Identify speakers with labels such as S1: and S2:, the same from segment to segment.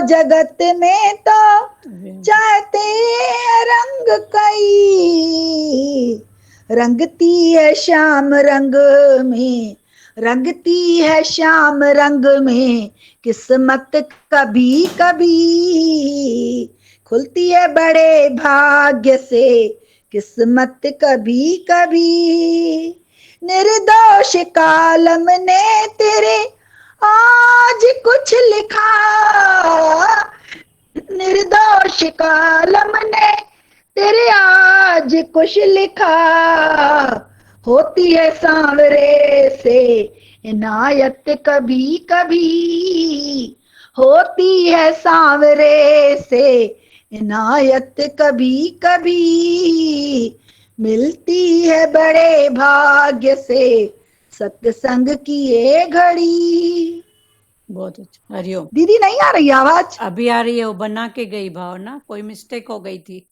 S1: जगत में तो चाहते हैं रंग कई, रंगती है श्याम रंग में, रंगती है श्याम रंग में किस्मत कभी कभी, खुलती है बड़े भाग्य से किस्मत कभी कभी। निर्दोष कालम ने तेरे आज कुछ लिखा, निर्दोष कालम ने तेरे आज कुछ लिखा, होती है सांवरे से इनायत कभी कभी, होती है सांवरे से इनायत कभी कभी, मिलती है बड़े भाग्य से सत्संग की ये घड़ी।
S2: बहुत अच्छा। हरिओम।
S1: दीदी नहीं आ रही आवाज?
S2: अभी आ रही है, वो बना के गई भावना, कोई मिस्टेक हो गई थी।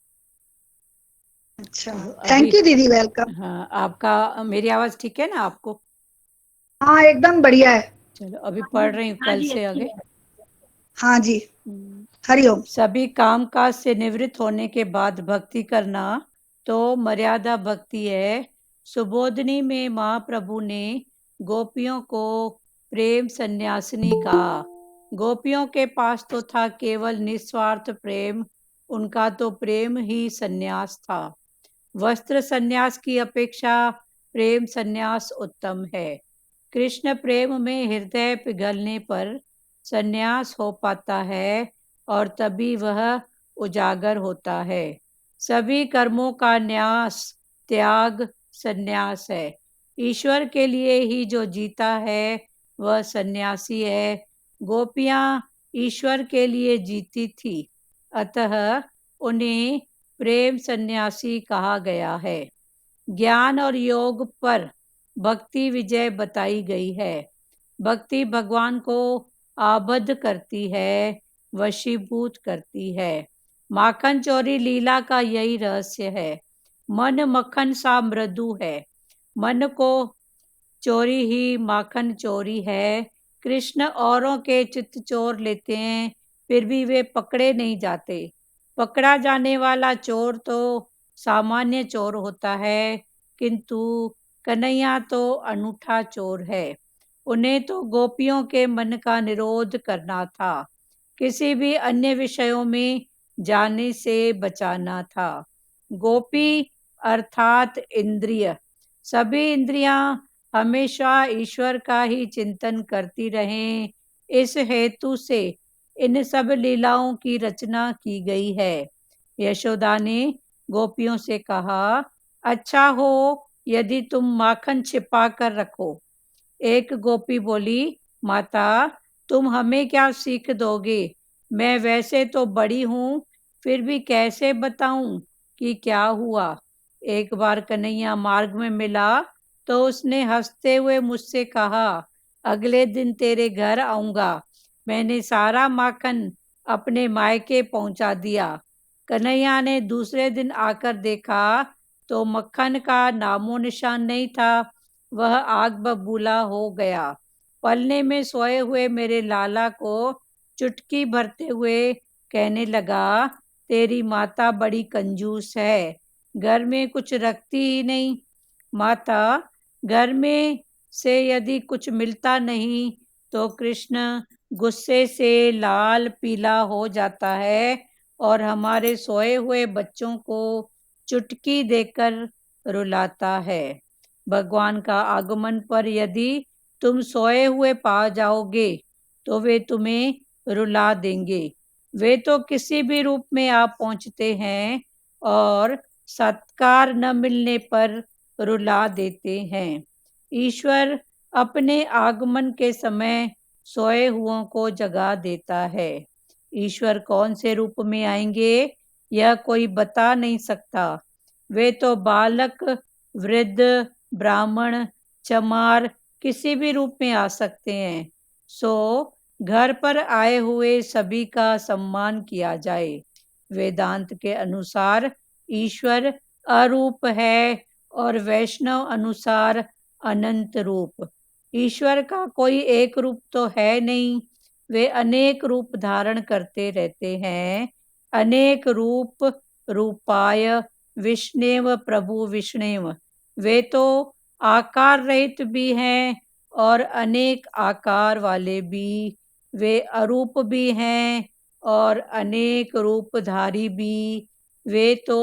S1: अच्छा, थैंक यू दीदी, वेलकम।
S2: हाँ, आपका मेरी आवाज ठीक है ना आपको?
S1: हाँ एकदम बढ़िया है।
S2: चलो अभी पढ़ रही हूँ कल से आगे।
S1: हाँ जी, हरिओम।
S2: सभी काम काज से निवृत्त होने के बाद भक्ति करना तो मर्यादा भक्ति है। सुबोधनी में महाप्रभु ने गोपियों को प्रेम सन्यासिनी कहा। गोपियों के पास तो था केवल निस्वार्थ प्रेम, उनका तो प्रेम ही सन्यास था। वस्त्र सन्यास की अपेक्षा प्रेम सन्यास उत्तम है। कृष्ण प्रेम में हृदय पिघलने पर सन्यास हो पाता है और तभी वह उजागर होता है। सभी कर्मों का न्यास त्याग सन्यास है। ईश्वर के लिए ही जो जीता है वह सन्यासी है। गोपियां ईश्वर के लिए जीती थी, अतः उन्हें प्रेम सन्यासी कहा गया है। ज्ञान और योग पर भक्ति विजय बताई गई है। भक्ति भगवान को आबद्ध करती है, वशीभूत करती है। माखन चोरी लीला का यही रहस्य है। मन मक्खन सा मृदु है, मन को चोरी ही माखन चोरी है। कृष्ण औरों के चित्त चोर लेते हैं, फिर भी वे पकड़े नहीं जाते। पकड़ा जाने वाला चोर तो सामान्य चोर होता है, किंतु कन्हैया तो अनूठा चोर है। उन्हें तो गोपियों के मन का निरोध करना था, किसी भी अन्य विषयों में जाने से बचाना था। गोपी अर्थात इंद्रिय, सभी इंद्रियां हमेशा ईश्वर का ही चिंतन करती रहें, इस हेतु से इन सब लीलाओं की रचना की गई है। यशोदा ने गोपियों से कहा, अच्छा हो यदि तुम माखन छिपा कर रखो। एक गोपी बोली, माता तुम हमें क्या सीख दोगे? मैं वैसे तो बड़ी हूँ, फिर भी कैसे बताऊं कि क्या हुआ। एक बार कन्हैया मार्ग में मिला तो उसने हंसते हुए मुझसे कहा, अगले दिन तेरे घर आऊंगा। मैंने सारा माखन अपने मायके पहुंचा दिया। कन्हैया ने दूसरे दिन आकर देखा तो मक्खन का नामो निशान नहीं था, वह आग बबूला हो गया। पलने में सोए हुए मेरे लाला को चुटकी भरते हुए कहने लगा, तेरी माता बड़ी कंजूस है, घर में कुछ रखती ही नहीं। माता, घर में से यदि कुछ मिलता नहीं तो कृष्ण गुस्से से लाल पीला हो जाता है और हमारे सोए हुए बच्चों को चुटकी देकर रुलाता है। भगवान का आगमन पर यदि तुम सोए हुए पा जाओगे तो वे तुम्हें रुला देंगे। वे तो किसी भी रूप में आप पहुंचते हैं और सत्कार न मिलने पर रुला देते हैं। ईश्वर अपने आगमन के समय सोए हुओं को जगा देता है। ईश्वर कौन से रूप में आएंगे यह कोई बता नहीं सकता। वे तो बालक, वृद्ध, ब्राह्मण, चमार किसी भी रूप में आ सकते हैं। सो घर पर आए हुए सभी का सम्मान किया जाए। वेदांत के अनुसार ईश्वर अरूप है और वैष्णव अनुसार अनंत रूप। ईश्वर का कोई एक रूप तो है नहीं, वे अनेक रूप धारण करते रहते हैं। अनेक रूप रूपाय विष्णेव प्रभु विष्णेव। वे तो आकार रहित भी हैं और अनेक आकार वाले भी। वे अरूप भी हैं और अनेक रूपधारी भी। वे तो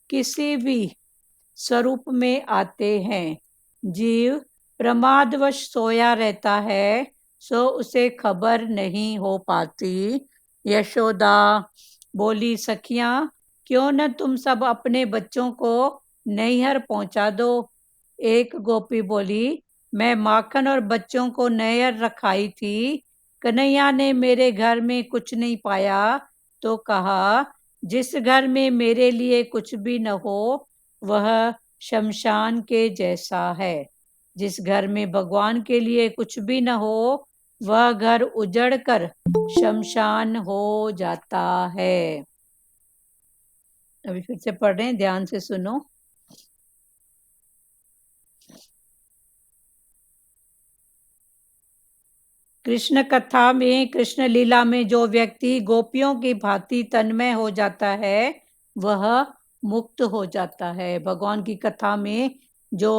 S2: किसी भी स्वरूप में आते हैं। जीव प्रमादवश सोया रहता है, सो उसे खबर नहीं हो पाती। यशोदा बोली, सखियां, क्यों न तुम सब अपने बच्चों को नैहर पहुंचा दो। एक गोपी बोली, मैं माखन और बच्चों को नैहर रखाई थी। कन्हैया ने मेरे घर में कुछ नहीं पाया तो कहा, जिस घर में मेरे लिए कुछ भी न हो वह शमशान के जैसा है। जिस घर में भगवान के लिए कुछ भी न हो वह घर उजड़ कर शमशान हो जाता है। अभी फिर से पढ़ रहे हैं, ध्यान से सुनो। कृष्ण कथा में, कृष्ण लीला में जो व्यक्ति गोपियों की भांति तन्मय हो जाता है वह मुक्त हो जाता है। भगवान की कथा में जो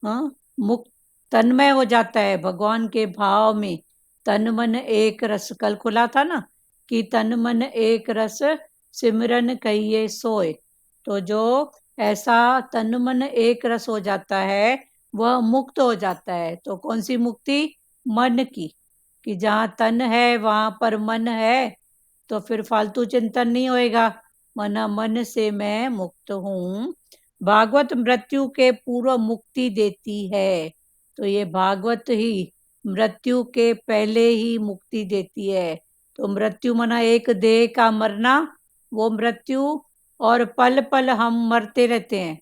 S2: मुक्त तन्मय हो जाता है भगवान के भाव में, तन मन एक रस, कल खुला था ना कि तन मन एक रस सिमरन कहिए सोए। तो जो ऐसा तन मन एक रस हो जाता है वह मुक्त हो जाता है। तो कौन सी मुक्ति? मन की, कि जहाँ तन है वहां पर मन है, तो फिर फालतू चिंतन नहीं होएगा। मना मन से मैं मुक्त हूँ। भागवत मृत्यु के पूर्व मुक्ति देती है। तो ये भागवत ही मृत्यु के पहले ही मुक्ति देती है। तो मृत्यु मना एक देह का मरना, वो मृत्यु। और पल पल हम मरते रहते हैं,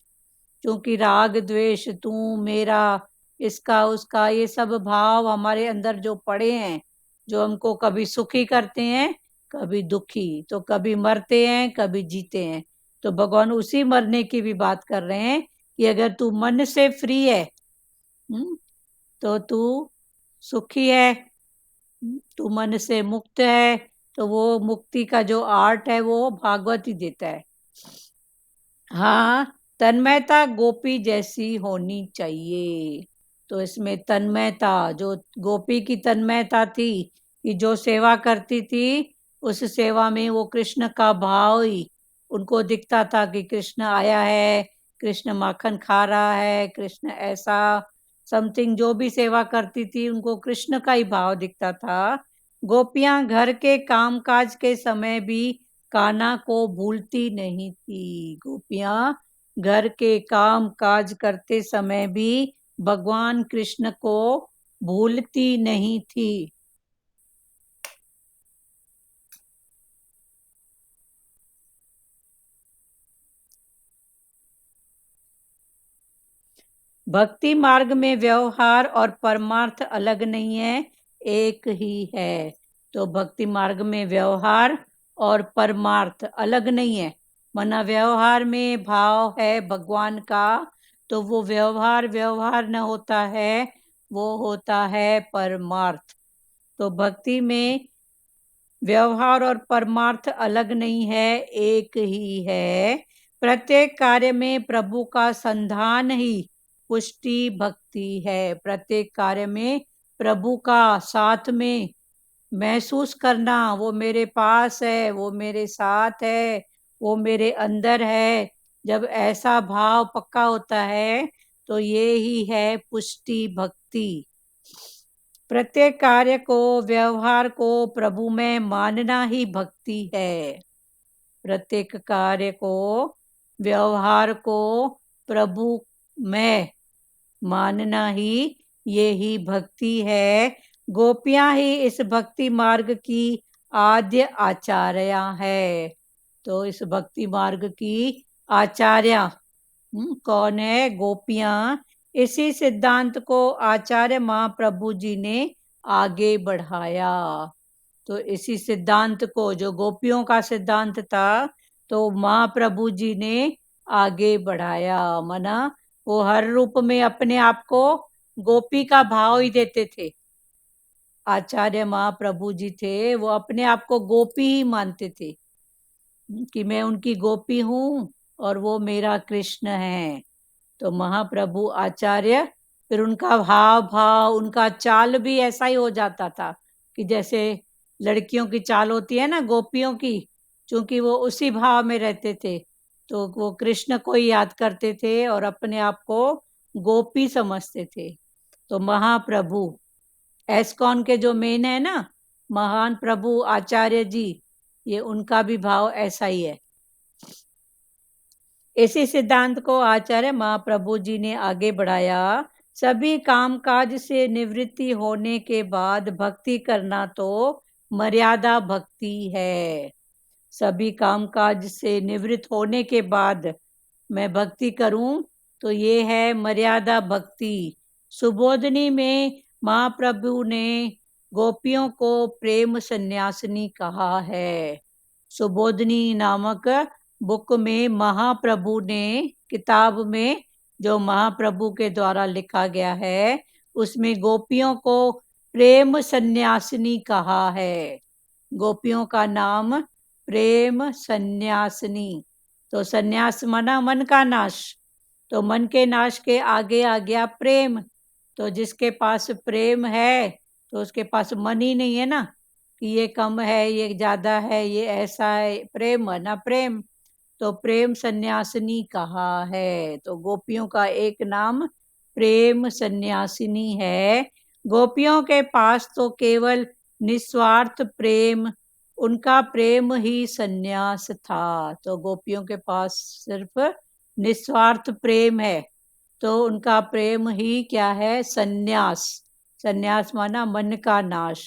S2: क्योंकि राग द्वेष, तू मेरा, इसका उसका, ये सब भाव हमारे अंदर जो पड़े हैं, जो हमको कभी सुखी करते हैं कभी दुखी। तो कभी मरते हैं कभी जीते हैं। तो भगवान उसी मरने की भी बात कर रहे हैं कि अगर तू मन से फ्री है तो तू सुखी है, तू मन से मुक्त है। तो वो मुक्ति का जो आर्ट है वो भागवत ही देता है। हाँ, तन्मयता गोपी जैसी होनी चाहिए। तो इसमें तन्मयता, जो गोपी की तन्मयता थी कि जो सेवा करती थी उस सेवा में वो कृष्ण का भाव ही उनको दिखता था कि कृष्ण आया है, कृष्ण माखन खा रहा है, कृष्ण ऐसा समथिंग। जो भी सेवा करती थी उनको कृष्ण का ही भाव दिखता था। गोपियां घर के कामकाज के समय भी कान्हा को भूलती नहीं थी। गोपियां घर के काम काज करते समय भी भगवान कृष्ण को भूलती नहीं थी। भक्ति मार्ग में व्यवहार और परमार्थ अलग नहीं है, एक ही है। तो भक्ति मार्ग में व्यवहार और परमार्थ अलग नहीं है। मना व्यवहार में भाव है भगवान का, तो वो व्यवहार न होता है, वो होता है परमार्थ। तो भक्ति में व्यवहार और परमार्थ अलग नहीं है, एक ही है। प्रत्येक कार्य में प्रभु का संधान ही पुष्टि भक्ति है। प्रत्येक कार्य में प्रभु का साथ में महसूस करना, वो मेरे पास है, वो मेरे साथ है, वो मेरे अंदर है। जब ऐसा भाव पक्का होता है तो ये ही है पुष्टि भक्ति। प्रत्येक कार्य को, व्यवहार को प्रभु में मानना ही भक्ति है। प्रत्येक कार्य को, व्यवहार को प्रभु में मानना ही यही भक्ति है। गोपियां ही इस भक्ति मार्ग की आद्य आचार्या है। तो इस भक्ति मार्ग की आचार्या कौन है? गोपियां। इसी सिद्धांत को आचार्य महाप्रभु जी ने आगे बढ़ाया। तो इसी सिद्धांत को, जो गोपियों का सिद्धांत था, तो महाप्रभु जी ने आगे बढ़ाया। मना वो हर रूप में अपने आप को गोपी का भाव ही देते थे। आचार्य महाप्रभु जी थे, वो अपने आप को गोपी ही मानते थे कि मैं उनकी गोपी हूँ और वो मेरा कृष्ण है। तो महाप्रभु आचार्य, फिर उनका हाव भाव, उनका चाल भी ऐसा ही हो जाता था कि जैसे लड़कियों की चाल होती है ना, गोपियों की, क्योंकि वो उसी भाव में रहते थे तो वो कृष्ण को ही याद करते थे और अपने आप को गोपी समझते थे। तो महाप्रभु एस्कॉन के जो मेन है ना, महान प्रभु आचार्य जी, ये उनका भी भाव ऐसा ही है। इसी सिद्धांत को आचार्य महाप्रभु जी ने आगे बढ़ाया। सभी कामकाज से निवृत्ति होने के बाद भक्ति करना तो मर्यादा भक्ति है। सभी कामकाज से निवृत्त होने के बाद मैं भक्ति करूं तो ये है मर्यादा भक्ति। सुबोधनी में महाप्रभु ने गोपियों को प्रेम सन्यासिनी कहा है। सुबोधनी नामक बुक में महाप्रभु ने, किताब में जो महाप्रभु के द्वारा लिखा गया है, उसमें गोपियों को प्रेम सन्यासिनी कहा है। गोपियों का नाम प्रेम सन्यासिनी। तो सन्यास माना मन का नाश, तो मन के नाश के आगे आ गया प्रेम। तो जिसके पास प्रेम है तो उसके पास मन ही नहीं है ना कि ये कम है, ये ज्यादा है, ये ऐसा है। प्रेम माना प्रेम, तो प्रेम सन्यासिनी कहा है। तो गोपियों का एक नाम प्रेम सन्यासिनी है। गोपियों के पास तो केवल निस्वार्थ प्रेम, उनका प्रेम ही सन्यास था। तो गोपियों के पास सिर्फ निस्वार्थ प्रेम है, तो उनका प्रेम ही क्या है? सन्यास। सन्यास माना मन का नाश।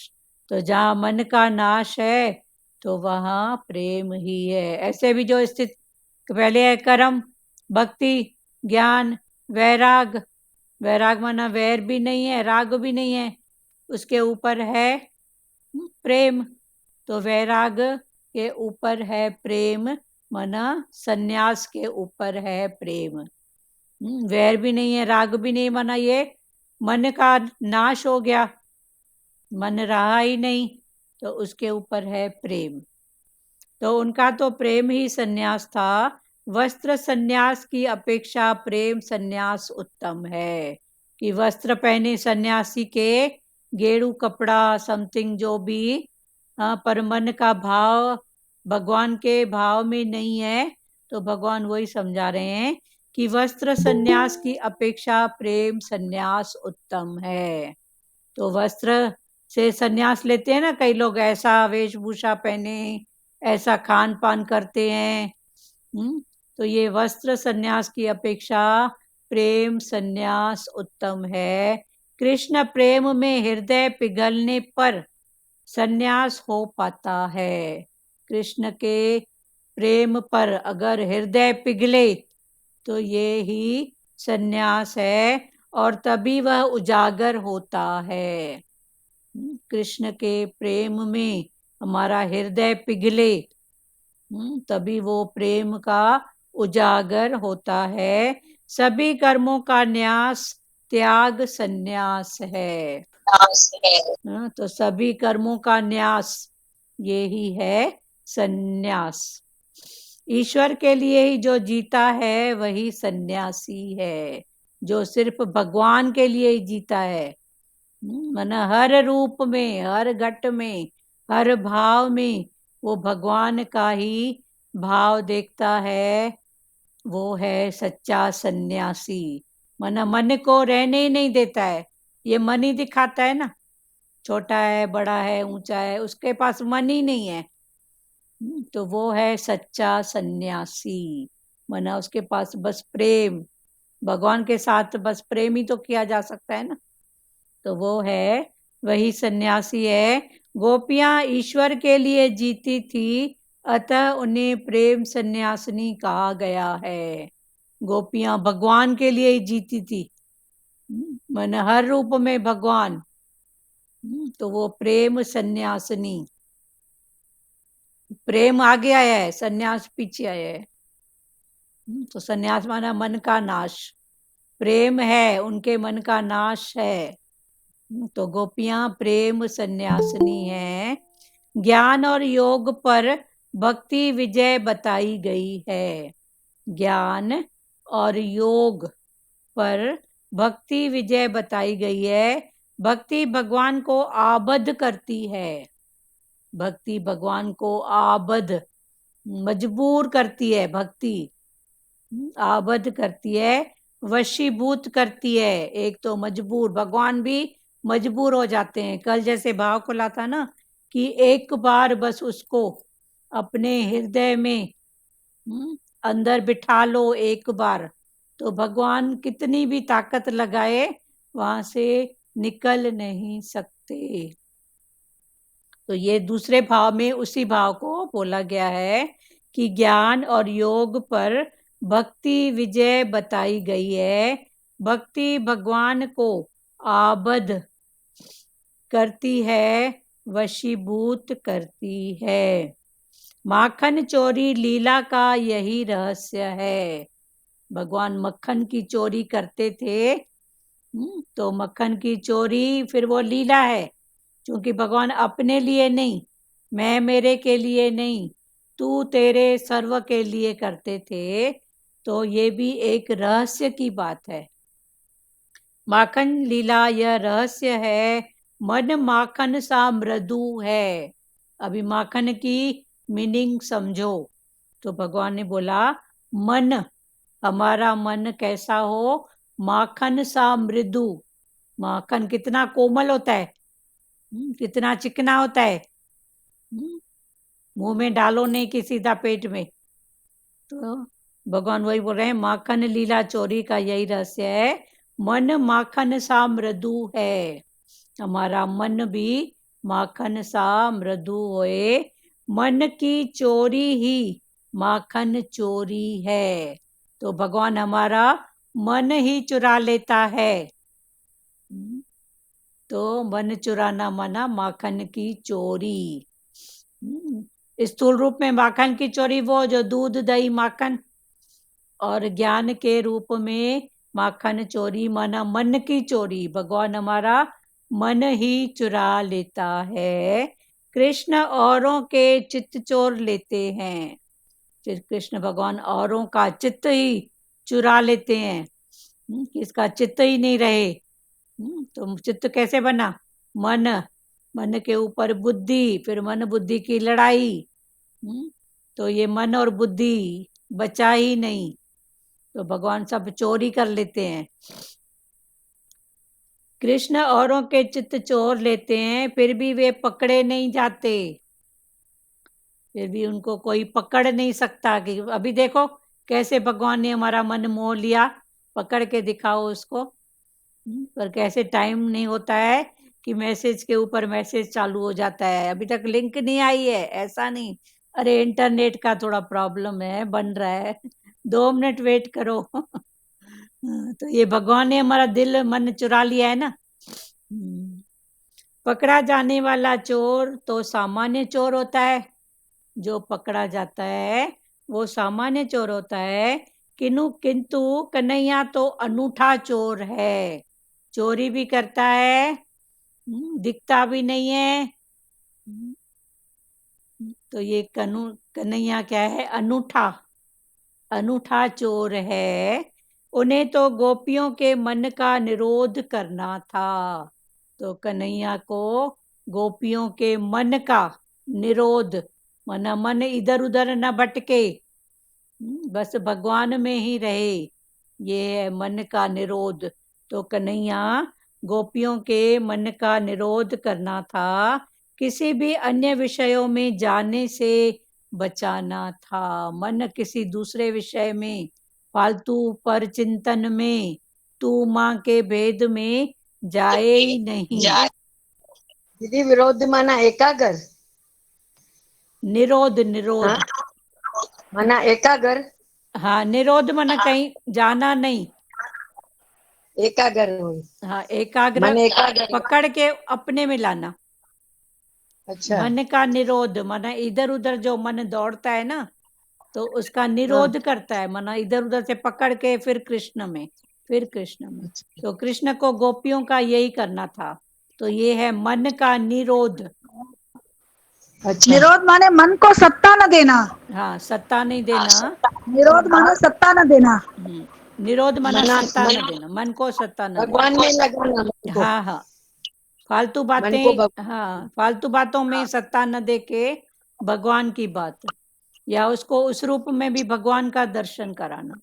S2: तो जहाँ मन का नाश है तो वहाँ प्रेम ही है। ऐसे भी जो स्थित पहले है कर्म, भक्ति, ज्ञान, वैराग। वैराग माना वैर भी नहीं है, राग भी नहीं है, उसके ऊपर है प्रेम। तो वैराग के ऊपर है प्रेम, माना सन्यास के ऊपर है प्रेम। वैर भी नहीं है, राग भी नहीं, माना ये मन का नाश हो गया, मन रहा ही नहीं, तो उसके ऊपर है प्रेम। तो उनका तो प्रेम ही सन्यास था। वस्त्र सन्यास की अपेक्षा प्रेम सन्यास उत्तम है। कि वस्त्र पहने सन्यासी के, गेरू कपड़ा समथिंग जो भी, पर मन का भाव भगवान के भाव में नहीं है, तो भगवान वही समझा रहे हैं कि वस्त्र सन्यास की अपेक्षा प्रेम सन्यास उत्तम है। तो वस्त्र से सन्यास लेते हैं ना कई लोग, ऐसा वेशभूषा पहने, ऐसा खान पान करते हैं। तो ये वस्त्र सन्यास की अपेक्षा प्रेम सन्यास उत्तम है। कृष्ण प्रेम में हृदय पिघलने पर सन्यास हो पाता है। कृष्ण के प्रेम पर अगर हृदय पिघले तो ये ही सन्यास है, और तभी वह उजागर होता है। कृष्ण के प्रेम में हमारा हृदय पिघले, तभी वो प्रेम का उजागर होता है। सभी कर्मों का न्यास त्याग सन्यास है। तो सभी कर्मों का न्यास यही है सन्यास। ईश्वर के लिए ही जो जीता है वही सन्यासी है, जो सिर्फ भगवान के लिए ही जीता है। माना हर रूप में, हर घट में, हर भाव में वो भगवान का ही भाव देखता है, वो है सच्चा सन्यासी। माना मन को रहने ही नहीं देता है, ये मन ही दिखाता है ना, छोटा है, बड़ा है, ऊंचा है, उसके पास मन ही नहीं है, तो वो है सच्चा सन्यासी। माना उसके पास बस प्रेम, भगवान के साथ बस प्रेम ही तो किया जा सकता है ना, तो वो है, वही सन्यासी है। गोपियां ईश्वर के लिए जीती थी, अतः उन्हें प्रेम सन्यासिनी कहा गया है। गोपियां भगवान के लिए ही जीती थी, मन हर रूप में भगवान, तो वो प्रेम सन्यासिनी। प्रेम आगे आया है, सन्यास पीछे आया है। तो सन्यास माना मन का नाश, प्रेम है उनके मन का नाश है। तो गोपियां प्रेम सन्यासिनी हैं। ज्ञान और योग पर भक्ति विजय बताई गई है। ज्ञान और योग पर भक्ति विजय बताई गई है। भक्ति भगवान को आबद्ध करती है। भक्ति भगवान को आबद्ध, मजबूर करती है। भक्ति आबद्ध करती है, वशीभूत करती है। एक तो मजबूर, भगवान भी मजबूर हो जाते हैं। कल जैसे भाव खुला था ना कि एक बार बस उसको अपने हृदय में अंदर बिठा लो एक बार, तो भगवान कितनी भी ताकत लगाए वहां से निकल नहीं सकते। तो ये दूसरे भाव में उसी भाव को बोला गया है कि ज्ञान और योग पर भक्ति विजय बताई गई है। भक्ति भगवान को आबद्ध करती है, वशीभूत करती है। माखन चोरी लीला का यही रहस्य है। भगवान मक्खन की चोरी करते थे, तो मक्खन की चोरी फिर वो लीला है, क्योंकि भगवान अपने लिए नहीं, मैं मेरे के लिए नहीं, तू तेरे सर्व के लिए करते थे। तो ये भी एक रहस्य की बात है। माखन लीला यह रहस्य है। मन माखन सा मृदु है। अभी माखन की मीनिंग समझो। तो भगवान ने बोला मन, हमारा मन कैसा हो, माखन सा मृदु। माखन कितना कोमल होता है, कितना चिकना होता है। मुंह में डालो नहीं कि सीधा पेट में। तो भगवान वही बोल रहे हैं, माखन लीला चोरी का यही रहस्य है। मन माखन सा मृदु है। हमारा मन भी माखन सा मृदु होए। मन की चोरी ही माखन चोरी है। तो भगवान हमारा मन ही चुरा लेता है। तो मन चुराना माना माखन की चोरी। स्थूल रूप में माखन की चोरी वो जो दूध दही माखन, और ज्ञान के रूप में माखन चोरी माना मन की चोरी। भगवान हमारा मन ही चुरा लेता है। कृष्ण औरों के चित्त चोर लेते हैं। कृष्ण भगवान औरों का चित्त ही चुरा लेते हैं, इसका चित्त ही नहीं रहे। तो चित्त कैसे बना? मन, मन के ऊपर बुद्धि, फिर मन बुद्धि की लड़ाई। तो ये मन और बुद्धि बचा ही नहीं, तो भगवान सब चोरी कर लेते हैं। कृष्ण औरों के चित्त चोर लेते हैं, फिर भी वे पकड़े नहीं जाते। फिर भी उनको कोई पकड़ नहीं सकता कि अभी देखो कैसे भगवान ने हमारा मन मोह लिया, पकड़ के दिखाओ उसको। पर कैसे टाइम नहीं होता है कि मैसेज के ऊपर मैसेज चालू हो जाता है, अभी तक लिंक नहीं आई है, ऐसा नहीं। अरे इंटरनेट का थोड़ा प्रॉब्लम है, बन रहा है, 2 मिनट वेट करो। तो ये भगवान ने हमारा दिल मन चुरा लिया है ना। पकड़ा जाने वाला चोर तो सामान्य चोर होता है। जो पकड़ा जाता है वो सामान्य चोर होता है, किंतु कन्हैया तो अनूठा चोर है। चोरी भी करता है, दिखता भी नहीं है। तो ये कन्हैया क्या है? अनूठा, अनूठा चोर है। उन्हें तो गोपियों के मन का निरोध करना था। तो कन्हैया को गोपियों के मन का निरोध, माना मन इधर उधर न भटके, बस भगवान में ही रहे, ये है मन का निरोध। तो कन्हैया गोपियों के मन का निरोध करना था, किसी भी अन्य विषयों में जाने से बचाना था। मन किसी दूसरे विषय में, फालतू पर चिंतन में, तू माँ के भेद में जाए ही नहीं।
S3: दीदी विरोध माना एकागर,
S2: निरोध, निरोध
S3: माना एकागर।
S2: हाँ, निरोध माना कहीं जाना नहीं।
S3: एकागर,
S2: हाँ, एकाग्र,
S3: मन एकाग्र,
S2: पकड़ के अपने में लाना।
S3: अच्छा।
S2: मन का निरोध माना इधर उधर जो मन दौड़ता है ना, तो उसका निरोध करता है। माना इधर उधर से पकड़ के फिर कृष्ण में, फिर कृष्ण में। तो कृष्ण को गोपियों का यही करना था, तो ये है मन का निरोध।
S3: अच्छा
S1: निरोध माने मन को सत्ता न देना,
S2: हाँ, सत्ता नहीं देना।
S1: निरोध माने सत्ता न देना।
S2: निरोध माना
S3: मना
S2: सत्ता न
S3: मन
S2: देना, मन को सत्ता न देना।
S3: भगवान में लगाना मन को
S2: हाँ हाँ, फालतू
S3: मन को
S2: बातें, हाँ, फालतू बातों में सत्ता न दे के भगवान की बात, या उसको उस रूप में भी भगवान का दर्शन कराना,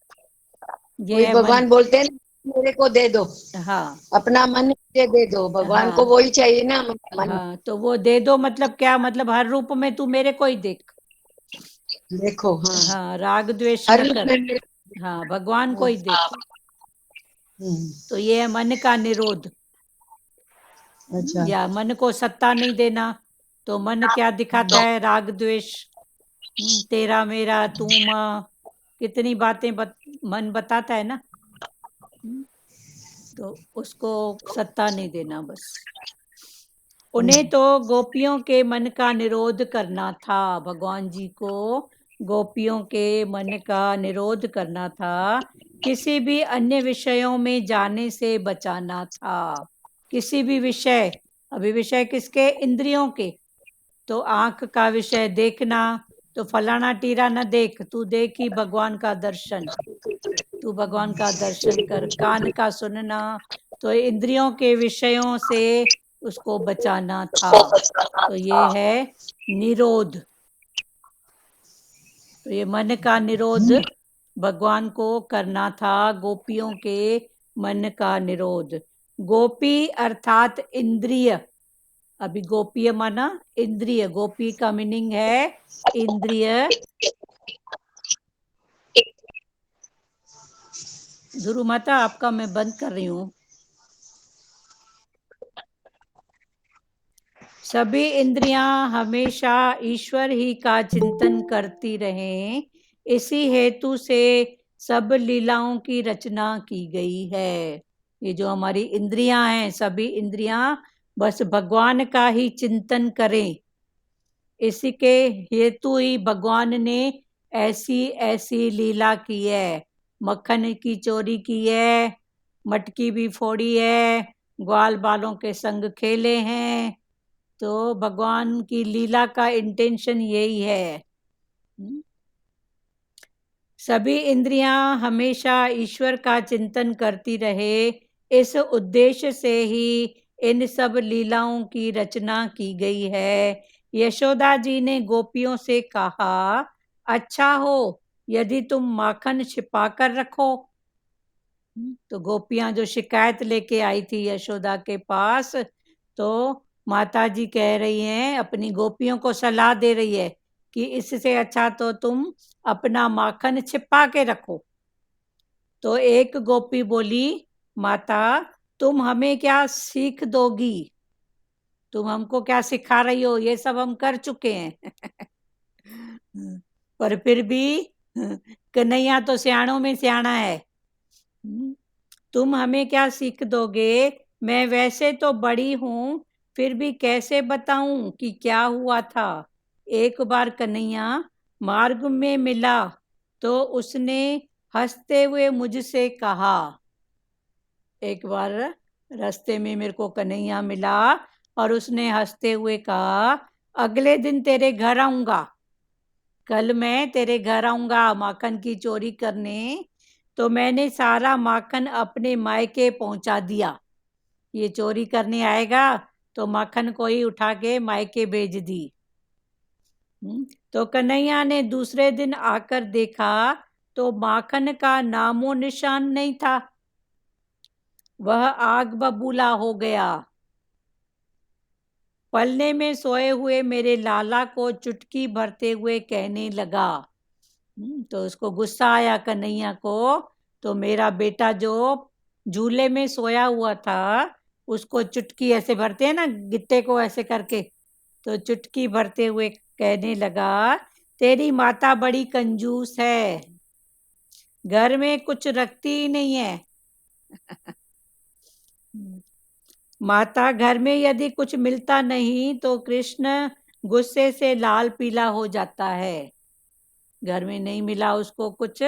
S2: ये
S3: वही
S2: है मन।
S3: भगवान बोलते हैं ना, मेरे को दे दो,
S2: हाँ
S3: अपना मन मुझे दे दो, भगवान को
S2: हाँ
S3: वही चाहिए ना मन।
S2: हाँ, तो वो दे दो मतलब क्या, मतलब हर रूप में तू मेरे को ही देख।
S3: देखो हाँ
S2: हाँ, राग द्वेष
S3: हर
S2: न
S3: रूप
S2: कर।
S3: में मेरे
S2: हाँ, भगवान को ही देख।
S3: हम्म,
S2: तो ये है मन का निरोध।
S3: अच्छा
S2: या मन को सत्ता नहीं देना, तो मन क्या दिखाता है, राग द्वेष, तेरा मेरा तू माँ, कितनी बातें मन बताता है ना। तो उसको सत्ता नहीं देना बस। उन्हें तो गोपियों के मन का निरोध करना था, भगवान जी को गोपियों के मन का निरोध करना था, किसी भी अन्य विषयों में जाने से बचाना था। किसी भी विषय, अभी विषय किसके, इंद्रियों के, तो आंख का विषय देखना, तो फलाना टीरा न देख, तू देख ही भगवान का दर्शन, तू भगवान का दर्शन कर। कान का सुनना, तो इंद्रियों के विषयों से उसको बचाना था। तो ये है निरोध। तो ये मन का निरोध भगवान को करना था, गोपियों के मन का निरोध। गोपी अर्थात इंद्रिय, अभी गोपीय माना इंद्रिय, गोपी का मीनिंग है इंद्रिय। ध्रुव माता आपका मैं बंद कर रही हूँ। सभी इंद्रियां हमेशा ईश्वर ही का चिंतन करती रहें, इसी हेतु से सब लीलाओं की रचना की गई है। ये जो हमारी इंद्रियां हैं, सभी इंद्रियां बस भगवान का ही चिंतन करें, इसी के हेतु ही भगवान ने ऐसी ऐसी लीला की है। मक्खन की चोरी की है, मटकी भी फोड़ी है, ग्वाल बालों के संग खेले हैं। तो भगवान की लीला का इंटेंशन यही है। सभी इंद्रियां हमेशा ईश्वर का चिंतन करती रहे, इस उद्देश्य से ही इन सब लीलाओं की रचना की गई है। यशोदा जी ने गोपियों से कहा, अच्छा हो यदि तुम माखन छिपा कर रखो। तो गोपियां जो शिकायत लेके आई थी यशोदा के पास, तो माता जी कह रही हैं, अपनी गोपियों को सलाह दे रही है कि इससे अच्छा तो तुम अपना माखन छिपा के रखो। तो एक गोपी बोली, माता तुम हमें क्या सीख दोगी, तुम हमको क्या सिखा रही हो, ये सब हम कर चुके हैं। पर फिर भी कन्हैया तो सियाणों में सियाणा है। तुम हमें क्या सीख दोगे, मैं वैसे तो बड़ी हूं, फिर भी कैसे बताऊं कि क्या हुआ था। एक बार कन्हैया मार्ग में मिला, तो उसने हंसते हुए मुझसे कहा, एक बार रास्ते में मेरे को कन्हैया मिला और उसने हंसते हुए कहा, अगले दिन तेरे घर आऊंगा, कल मैं तेरे घर आऊंगा माखन की चोरी करने। तो मैंने सारा माखन अपने मायके पहुंचा दिया। ये चोरी करने आएगा तो माखन को ही उठा के मायके भेज दी। तो कन्हैया ने दूसरे दिन आकर देखा तो माखन का नामो निशान नहीं था, वह आग बबूला हो गया। पलने में सोए हुए मेरे लाला को चुटकी भरते हुए कहने लगा। तो उसको गुस्सा आया कन्हैया को, तो मेरा बेटा जो झूले में सोया हुआ था उसको चुटकी ऐसे भरते हैं ना, गिट्टे को ऐसे करके, तो चुटकी भरते हुए कहने लगा, तेरी माता बड़ी कंजूस है, घर में कुछ रखती ही नहीं है। माता घर में यदि कुछ मिलता नहीं तो कृष्ण गुस्से से लाल पीला हो जाता है। घर में नहीं मिला उसको कुछ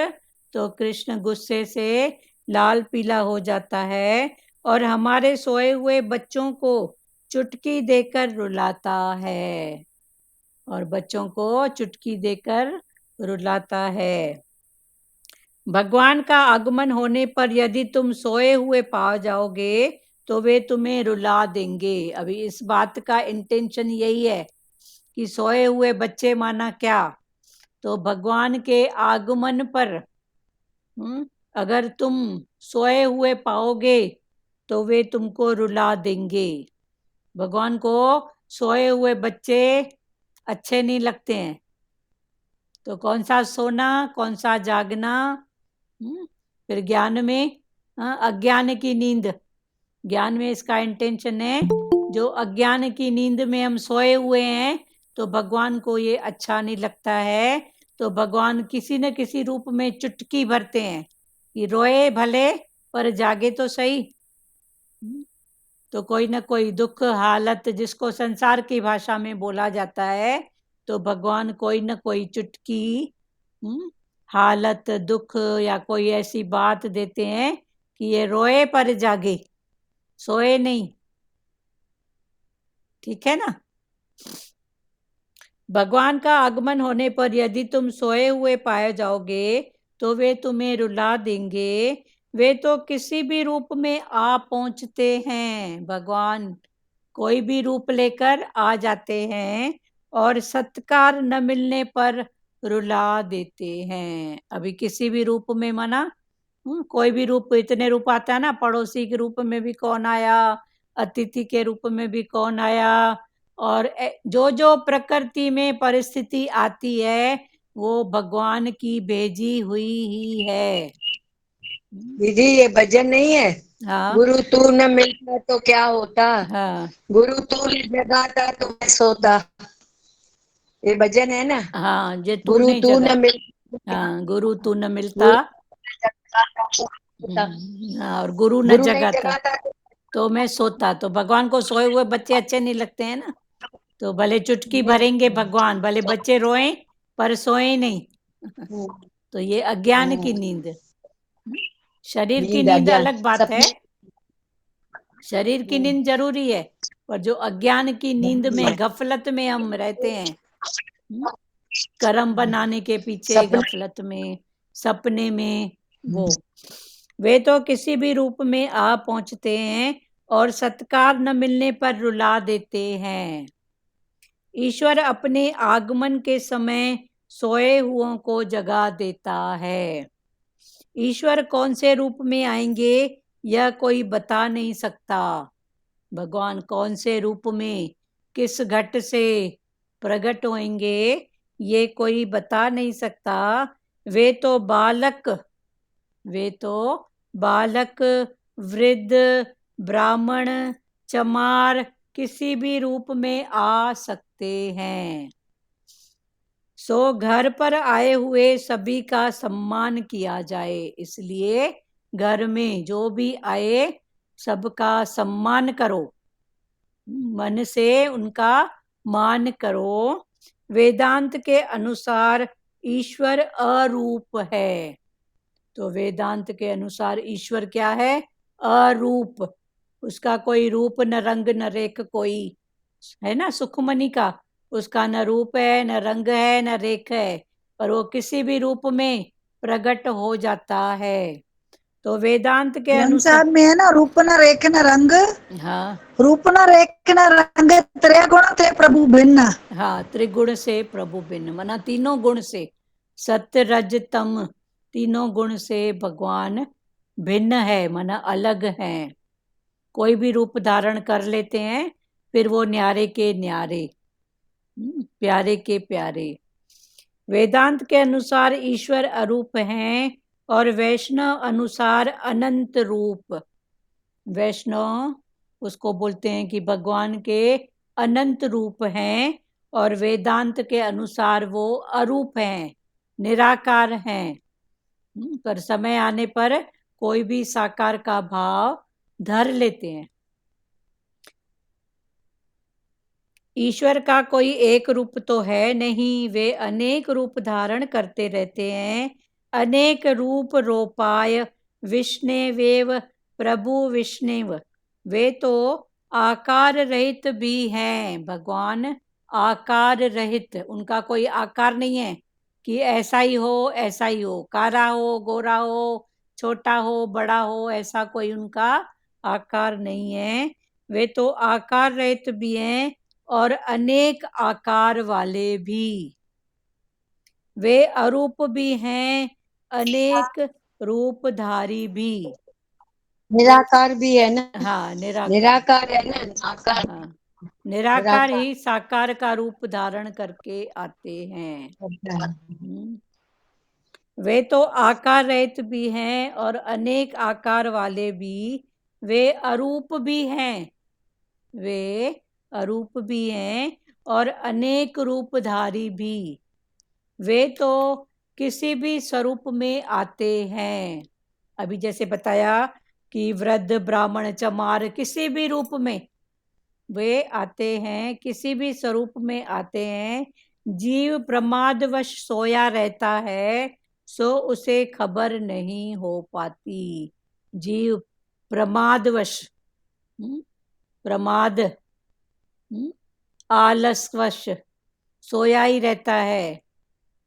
S2: तो कृष्ण गुस्से से लाल पीला हो जाता है। और हमारे सोए हुए बच्चों को चुटकी देकर रुलाता है, और बच्चों को चुटकी देकर रुलाता है। भगवान का आगमन होने पर यदि तुम सोए हुए पा जाओगे तो वे तुम्हें रुला देंगे। अभी इस बात का इंटेंशन यही है कि सोए हुए बच्चे माना क्या, तो भगवान के आगमन पर अगर तुम सोए हुए पाओगे तो वे तुमको रुला देंगे। भगवान को सोए हुए बच्चे अच्छे नहीं लगते हैं, तो कौन सा सोना कौन सा जागना। फिर ज्ञान में अज्ञान की नींद, ज्ञान में इसका इंटेंशन है जो अज्ञान की नींद में हम सोए हुए हैं तो भगवान को ये अच्छा नहीं लगता है, तो भगवान किसी न किसी रूप में चुटकी भरते हैं कि रोए भले पर जागे तो सही। तो कोई न कोई दुख हालत जिसको संसार की भाषा में बोला जाता है, तो भगवान कोई न कोई चुटकी हालत दुख या कोई ऐसी बात देते हैं कि ये रोए पर जागे, सोए नहीं। ठीक है ना। भगवान का आगमन होने पर यदि तुम सोए हुए पाए जाओगे तो वे तुम्हें रुला देंगे। वे तो किसी भी रूप में आ पहुंचते हैं, भगवान कोई भी रूप लेकर आ जाते हैं और सत्कार न मिलने पर रुला देते हैं। अभी किसी भी रूप में माना कोई भी रूप, इतने रूप आता है ना, पड़ोसी के रूप में भी कौन आया, अतिथि के रूप में भी कौन आया, और जो जो प्रकृति में परिस्थिति आती है वो भगवान की भेजी हुई ही है।
S3: दीदी ये भजन नहीं है?
S2: हाँ
S3: गुरु तू न मिलता तो क्या होता,
S2: हाँ
S3: गुरु तू न जगाता तो मैं सोता, ये भजन है ना।
S2: हाँ, जे तू
S3: गुरु
S2: नहीं
S3: तू
S2: जगा,
S3: न मिलता,
S2: हाँ गुरु तू न मिलता, और गुरु न
S3: गुरु नहीं
S2: जगाता
S3: जगाता
S2: तो मैं सोता। तो भगवान को सोए हुए बच्चे अच्छे नहीं लगते हैं ना, तो भले चुटकी भरेंगे भगवान, भले बच्चे रोएं पर सोए नहीं। तो ये अज्ञान की नींद। शरीर की नींद अलग बात है, शरीर की नींद जरूरी है, पर जो अज्ञान की नींद में गफलत में हम रहते हैं, कर्म बनाने के पीछे गफलत में, सपने में, वो वे तो किसी भी रूप में आ पहुंचते हैं और सत्कार न मिलने पर रुला देते हैं। ईश्वर अपने आगमन के समय सोए हुओं को जगा देता है। ईश्वर कौन से रूप में आएंगे यह कोई बता नहीं सकता। भगवान कौन से रूप में किस घट से प्रकट होंगे ये कोई बता नहीं सकता। वे तो बालक वृद्ध ब्राह्मण चमार किसी भी रूप में आ सकते हैं। सो घर पर आए हुए सभी का सम्मान किया जाए, इसलिए घर में जो भी आए सबका सम्मान करो, मन से उनका मान करो। वेदांत के अनुसार ईश्वर अरूप है, तो वेदांत के अनुसार ईश्वर क्या है? अरूप। उसका कोई रूप न रंग न रेख कोई है ना। सुखमणि का उसका न रूप है न रंग है न रेख है, पर वो किसी भी रूप में प्रकट हो जाता है। तो वेदांत के अनुसार
S1: में है ना, रूप न रेख न रंग,
S2: हाँ
S1: रूप न रेख न रंग, त्रिगुण थे प्रभु भिन्न।
S2: हाँ, त्रिगुण से प्रभु भिन्न, माना तीनों गुण से, सत्य रज तम तीनों गुण से भगवान भिन्न है, माना अलग हैं। कोई भी रूप धारण कर लेते हैं, फिर वो न्यारे के न्यारे, प्यारे के प्यारे। वेदांत के अनुसार ईश्वर अरूप हैं और वैष्णव अनुसार अनंत रूप। वैष्णव उसको बोलते हैं कि भगवान के अनंत रूप हैं, और वेदांत के अनुसार वो अरूप हैं, निराकार हैं, पर समय आने पर कोई भी साकार का भाव धर लेते हैं। ईश्वर का कोई एक रूप तो है नहीं, वे अनेक रूप धारण करते रहते हैं। अनेक रूप रोपाय विष्णुवेव प्रभु विष्णुव, वे तो आकार रहित भी हैं। भगवान आकार रहित, उनका कोई आकार नहीं है कि ऐसा ही हो, काला हो, गोरा हो, छोटा हो, बड़ा हो, ऐसा कोई उनका आकार नहीं है। वे तो आकार रहित भी हैं और अनेक आकार वाले भी। वे अरूप भी हैं, अनेक रूपधारी भी।
S3: निराकार भी है ना,
S2: हाँ, निराकार।
S3: निराकार है ना, आकार
S2: हाँ, निराकार ही साकार का रूप धारण करके आते हैं। वे तो आकार रहित भी हैं और अनेक आकार वाले भी। वे अरूप भी हैं, वे अरूप भी हैं और अनेक रूपधारी भी। वे तो किसी भी स्वरूप में आते हैं। अभी जैसे बताया कि वृद्ध, ब्राह्मण, चमार, किसी भी रूप में वे आते हैं, किसी भी स्वरूप में आते हैं। जीव प्रमादवश सोया रहता है, सो उसे खबर नहीं हो पाती। जीव प्रमादवश, प्रमाद, आलसवश सोया ही रहता है,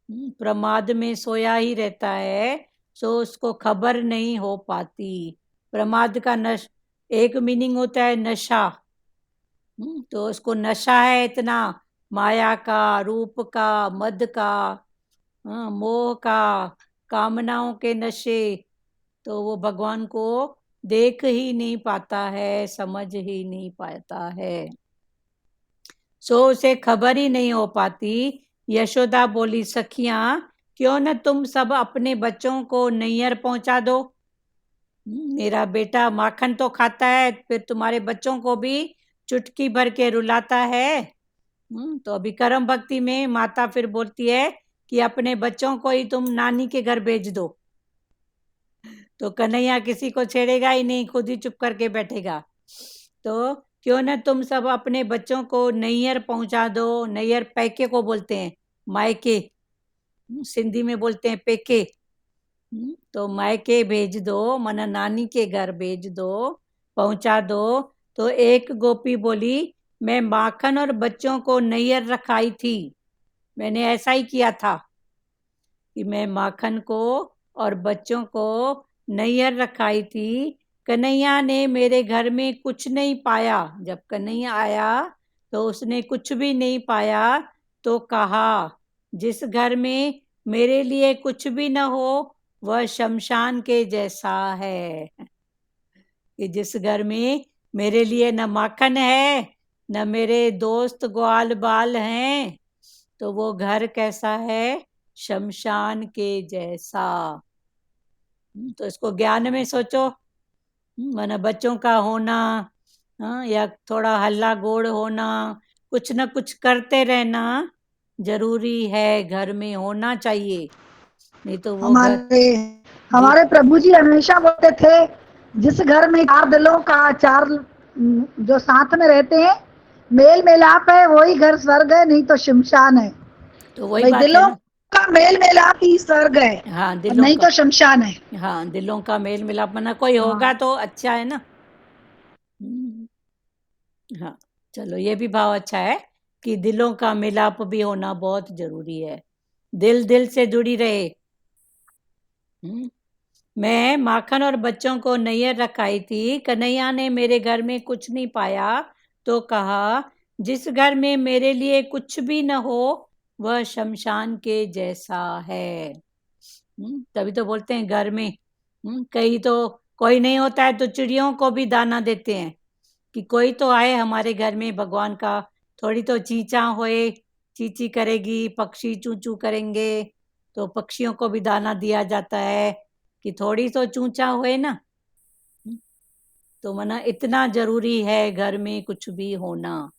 S2: प्रमाद में सोया ही रहता है, सो उसको खबर नहीं हो पाती। प्रमाद का एक मीनिंग होता है नशा। तो उसको नशा है इतना, माया का, रूप का, मद का, मोह का, कामनाओं के नशे। तो वो भगवान को देख ही नहीं पाता है, समझ ही नहीं पाता है, सो उसे खबर ही नहीं हो पाती। यशोदा बोली, सखियां, क्यों न तुम सब अपने बच्चों को नैहर पहुंचा दो। मेरा बेटा माखन तो खाता है, फिर तुम्हारे बच्चों को भी चुटकी भर के रुलाता है। तो अभी कर्म भक्ति में माता फिर बोलती है कि अपने बच्चों को ही तुम नानी के घर भेज दो। तो कन्हैया किसी को छेड़ेगा ही नहीं, खुद ही चुप करके बैठेगा। तो क्यों न तुम सब अपने बच्चों को नैहर पहुंचा दो। नैहर पैके को बोलते हैं, मायके सिंधी में बोलते हैं पेके। तो मायके भेज दो, मना नानी के घर भेज दो, पहुंचा दो। तो एक गोपी बोली, मैं माखन और बच्चों को नैहर रखाई थी। मैंने ऐसा ही किया था कि मैं माखन को और बच्चों को नैहर रखाई थी। कन्हैया ने मेरे घर में कुछ नहीं पाया। जब कन्हैया आया तो उसने कुछ भी नहीं पाया। तो कहा, जिस घर में मेरे लिए कुछ भी न हो वह शमशान के जैसा है। कि जिस घर में मेरे लिए न माखन है, न मेरे दोस्त ग्वाल बाल हैं, तो वो घर कैसा है, शमशान के जैसा। तो इसको ज्ञान में सोचो, माना बच्चों का होना, या थोड़ा हल्ला गोड़ होना, कुछ न कुछ करते रहना जरूरी है, घर में होना चाहिए, नहीं तो वो
S1: हमारे प्रभु जी हमेशा बोलते थे, जिस घर में चार दिलों का, चार जो साथ में रहते हैं, मेल मिलाप है, वही घर स्वर्ग है, नहीं तो शमशान है।
S2: तो वही
S1: भाई
S2: बात है
S1: दिलों
S2: ना,
S1: का मेल मिलाप ही स्वर्ग है,
S2: हाँ
S1: और
S2: दिलों
S1: नहीं
S2: का,
S1: तो शमशान है।
S2: हाँ दिलों का मेल मिलाप, मना कोई होगा तो अच्छा है ना। हाँ, चलो ये भी भाव अच्छा है कि दिलों का मिलाप भी होना बहुत जरूरी है, दिल दिल से जुड़ी रहे। मैं माखन और बच्चों को नैहर रखाई थी। कन्हैया ने मेरे घर में कुछ नहीं पाया, तो कहा, जिस घर में मेरे लिए कुछ भी न हो वह शमशान के जैसा है। तभी तो बोलते हैं घर में, कहीं तो कोई नहीं होता है तो चिड़ियों को भी दाना देते हैं कि कोई तो आए हमारे घर में, भगवान का थोड़ी तो चींचा होए, चींची करेगी, पक्षी चू चू करेंगे, तो पक्षियों को भी दाना दिया जाता है कि थोड़ी तो चूचा होए ना। तो मना इतना जरूरी है घर में कुछ भी होना।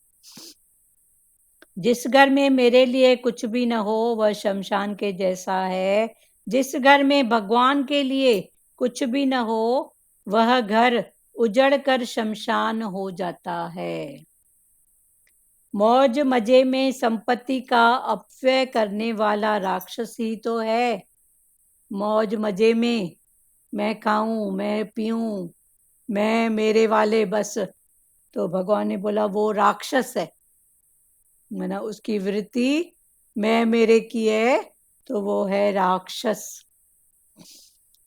S2: जिस घर में मेरे लिए कुछ भी न हो वह शमशान के जैसा है। जिस घर में भगवान के लिए कुछ भी न हो वह घर उजड़ कर शमशान हो जाता है। मौज मजे में संपत्ति का अपव्यय करने वाला राक्षस ही तो है। मौज मजे में मैं खाऊं, मैं पीऊं, मैं मेरे वाले बस तो भगवान ने बोला वो राक्षस है, माना उसकी वृत्ति मैं मेरे की है, तो वो है राक्षस।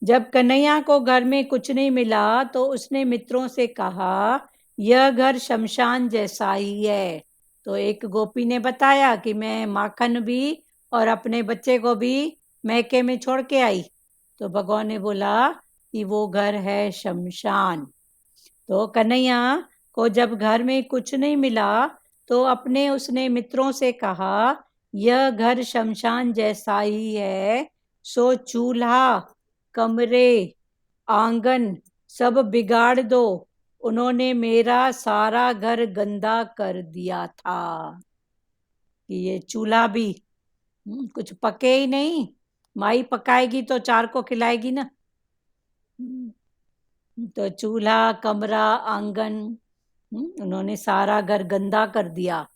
S2: जब कन्हैया को घर में कुछ नहीं मिला तो उसने मित्रों से कहा यह घर शमशान जैसा ही है। तो एक गोपी ने बताया कि मैं माखन भी और अपने बच्चे को भी मैके में छोड़ के आई। तो भगवान ने बोला कि वो घर है शमशान। तो कन्हैया को जब घर में कुछ नहीं मिला तो अपने उसने मित्रों से कहा यह घर शमशान जैसा ही है, सो चूल्हा कमरे आंगन सब बिगाड़ दो, उन्होंने मेरा सारा घर गंदा कर दिया था। कि ये चूल्हा भी कुछ पके ही नहीं, माई पकाएगी तो चार को खिलाएगी ना। तो चूल्हा कमरा आंगन उन्होंने सारा घर गंदा कर दिया।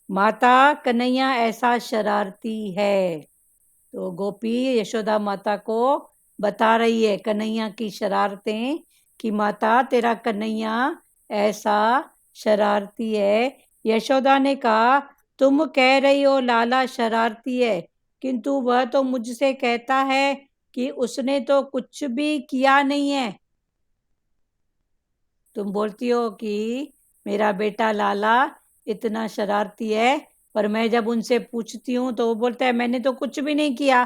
S2: माता कन्हैया ऐसा शरारती है। तो गोपी यशोदा माता को बता रही है कन्हैया की शरारतें कि माता तेरा कन्हैया ऐसा शरारती है। यशोदा ने कहा तुम कह रही हो लाला शरारती है, किंतु वह तो मुझसे कहता है कि उसने तो कुछ भी किया नहीं है। तुम बोलती हो कि मेरा बेटा लाला इतना शरारती है, पर मैं जब उनसे पूछती हूँ तो वो बोलता है मैंने तो कुछ भी नहीं किया,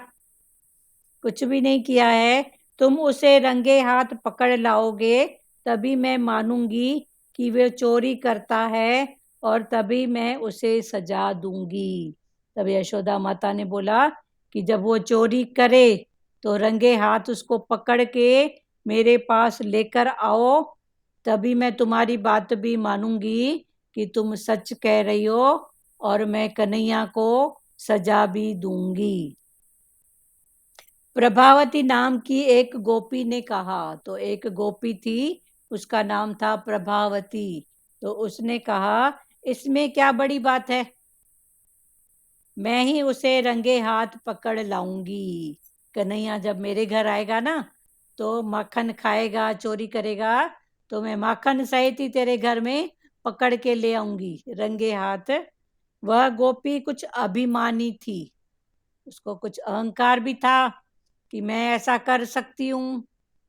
S2: कुछ भी नहीं किया है। तुम उसे रंगे हाथ पकड़ लाओगे तभी मैं मानूंगी कि वे चोरी करता है, और तभी मैं उसे सजा दूंगी। तब यशोदा माता ने बोला कि जब वो चोरी करे तो रंगे हाथ उसको पकड़ के मेरे पास लेकर आओ, तभी मैं तुम्हारी बात भी मानूंगी कि तुम सच कह रही हो, और मैं कन्हैया को सजा भी दूंगी। प्रभावती नाम की एक गोपी ने कहा। तो एक गोपी थी, उसका नाम था प्रभावती। तो उसने कहा इसमें क्या बड़ी बात है, मैं ही उसे रंगे हाथ पकड़ लाऊंगी। कन्हैया जब मेरे घर आएगा ना तो माखन खाएगा, चोरी करेगा, तो मैं माखन सहित ही तेरे घर में पकड़ के ले आऊंगी रंगे हाथ। वह गोपी कुछ अभिमानी थी, उसको कुछ अहंकार भी था कि मैं ऐसा कर सकती हूँ,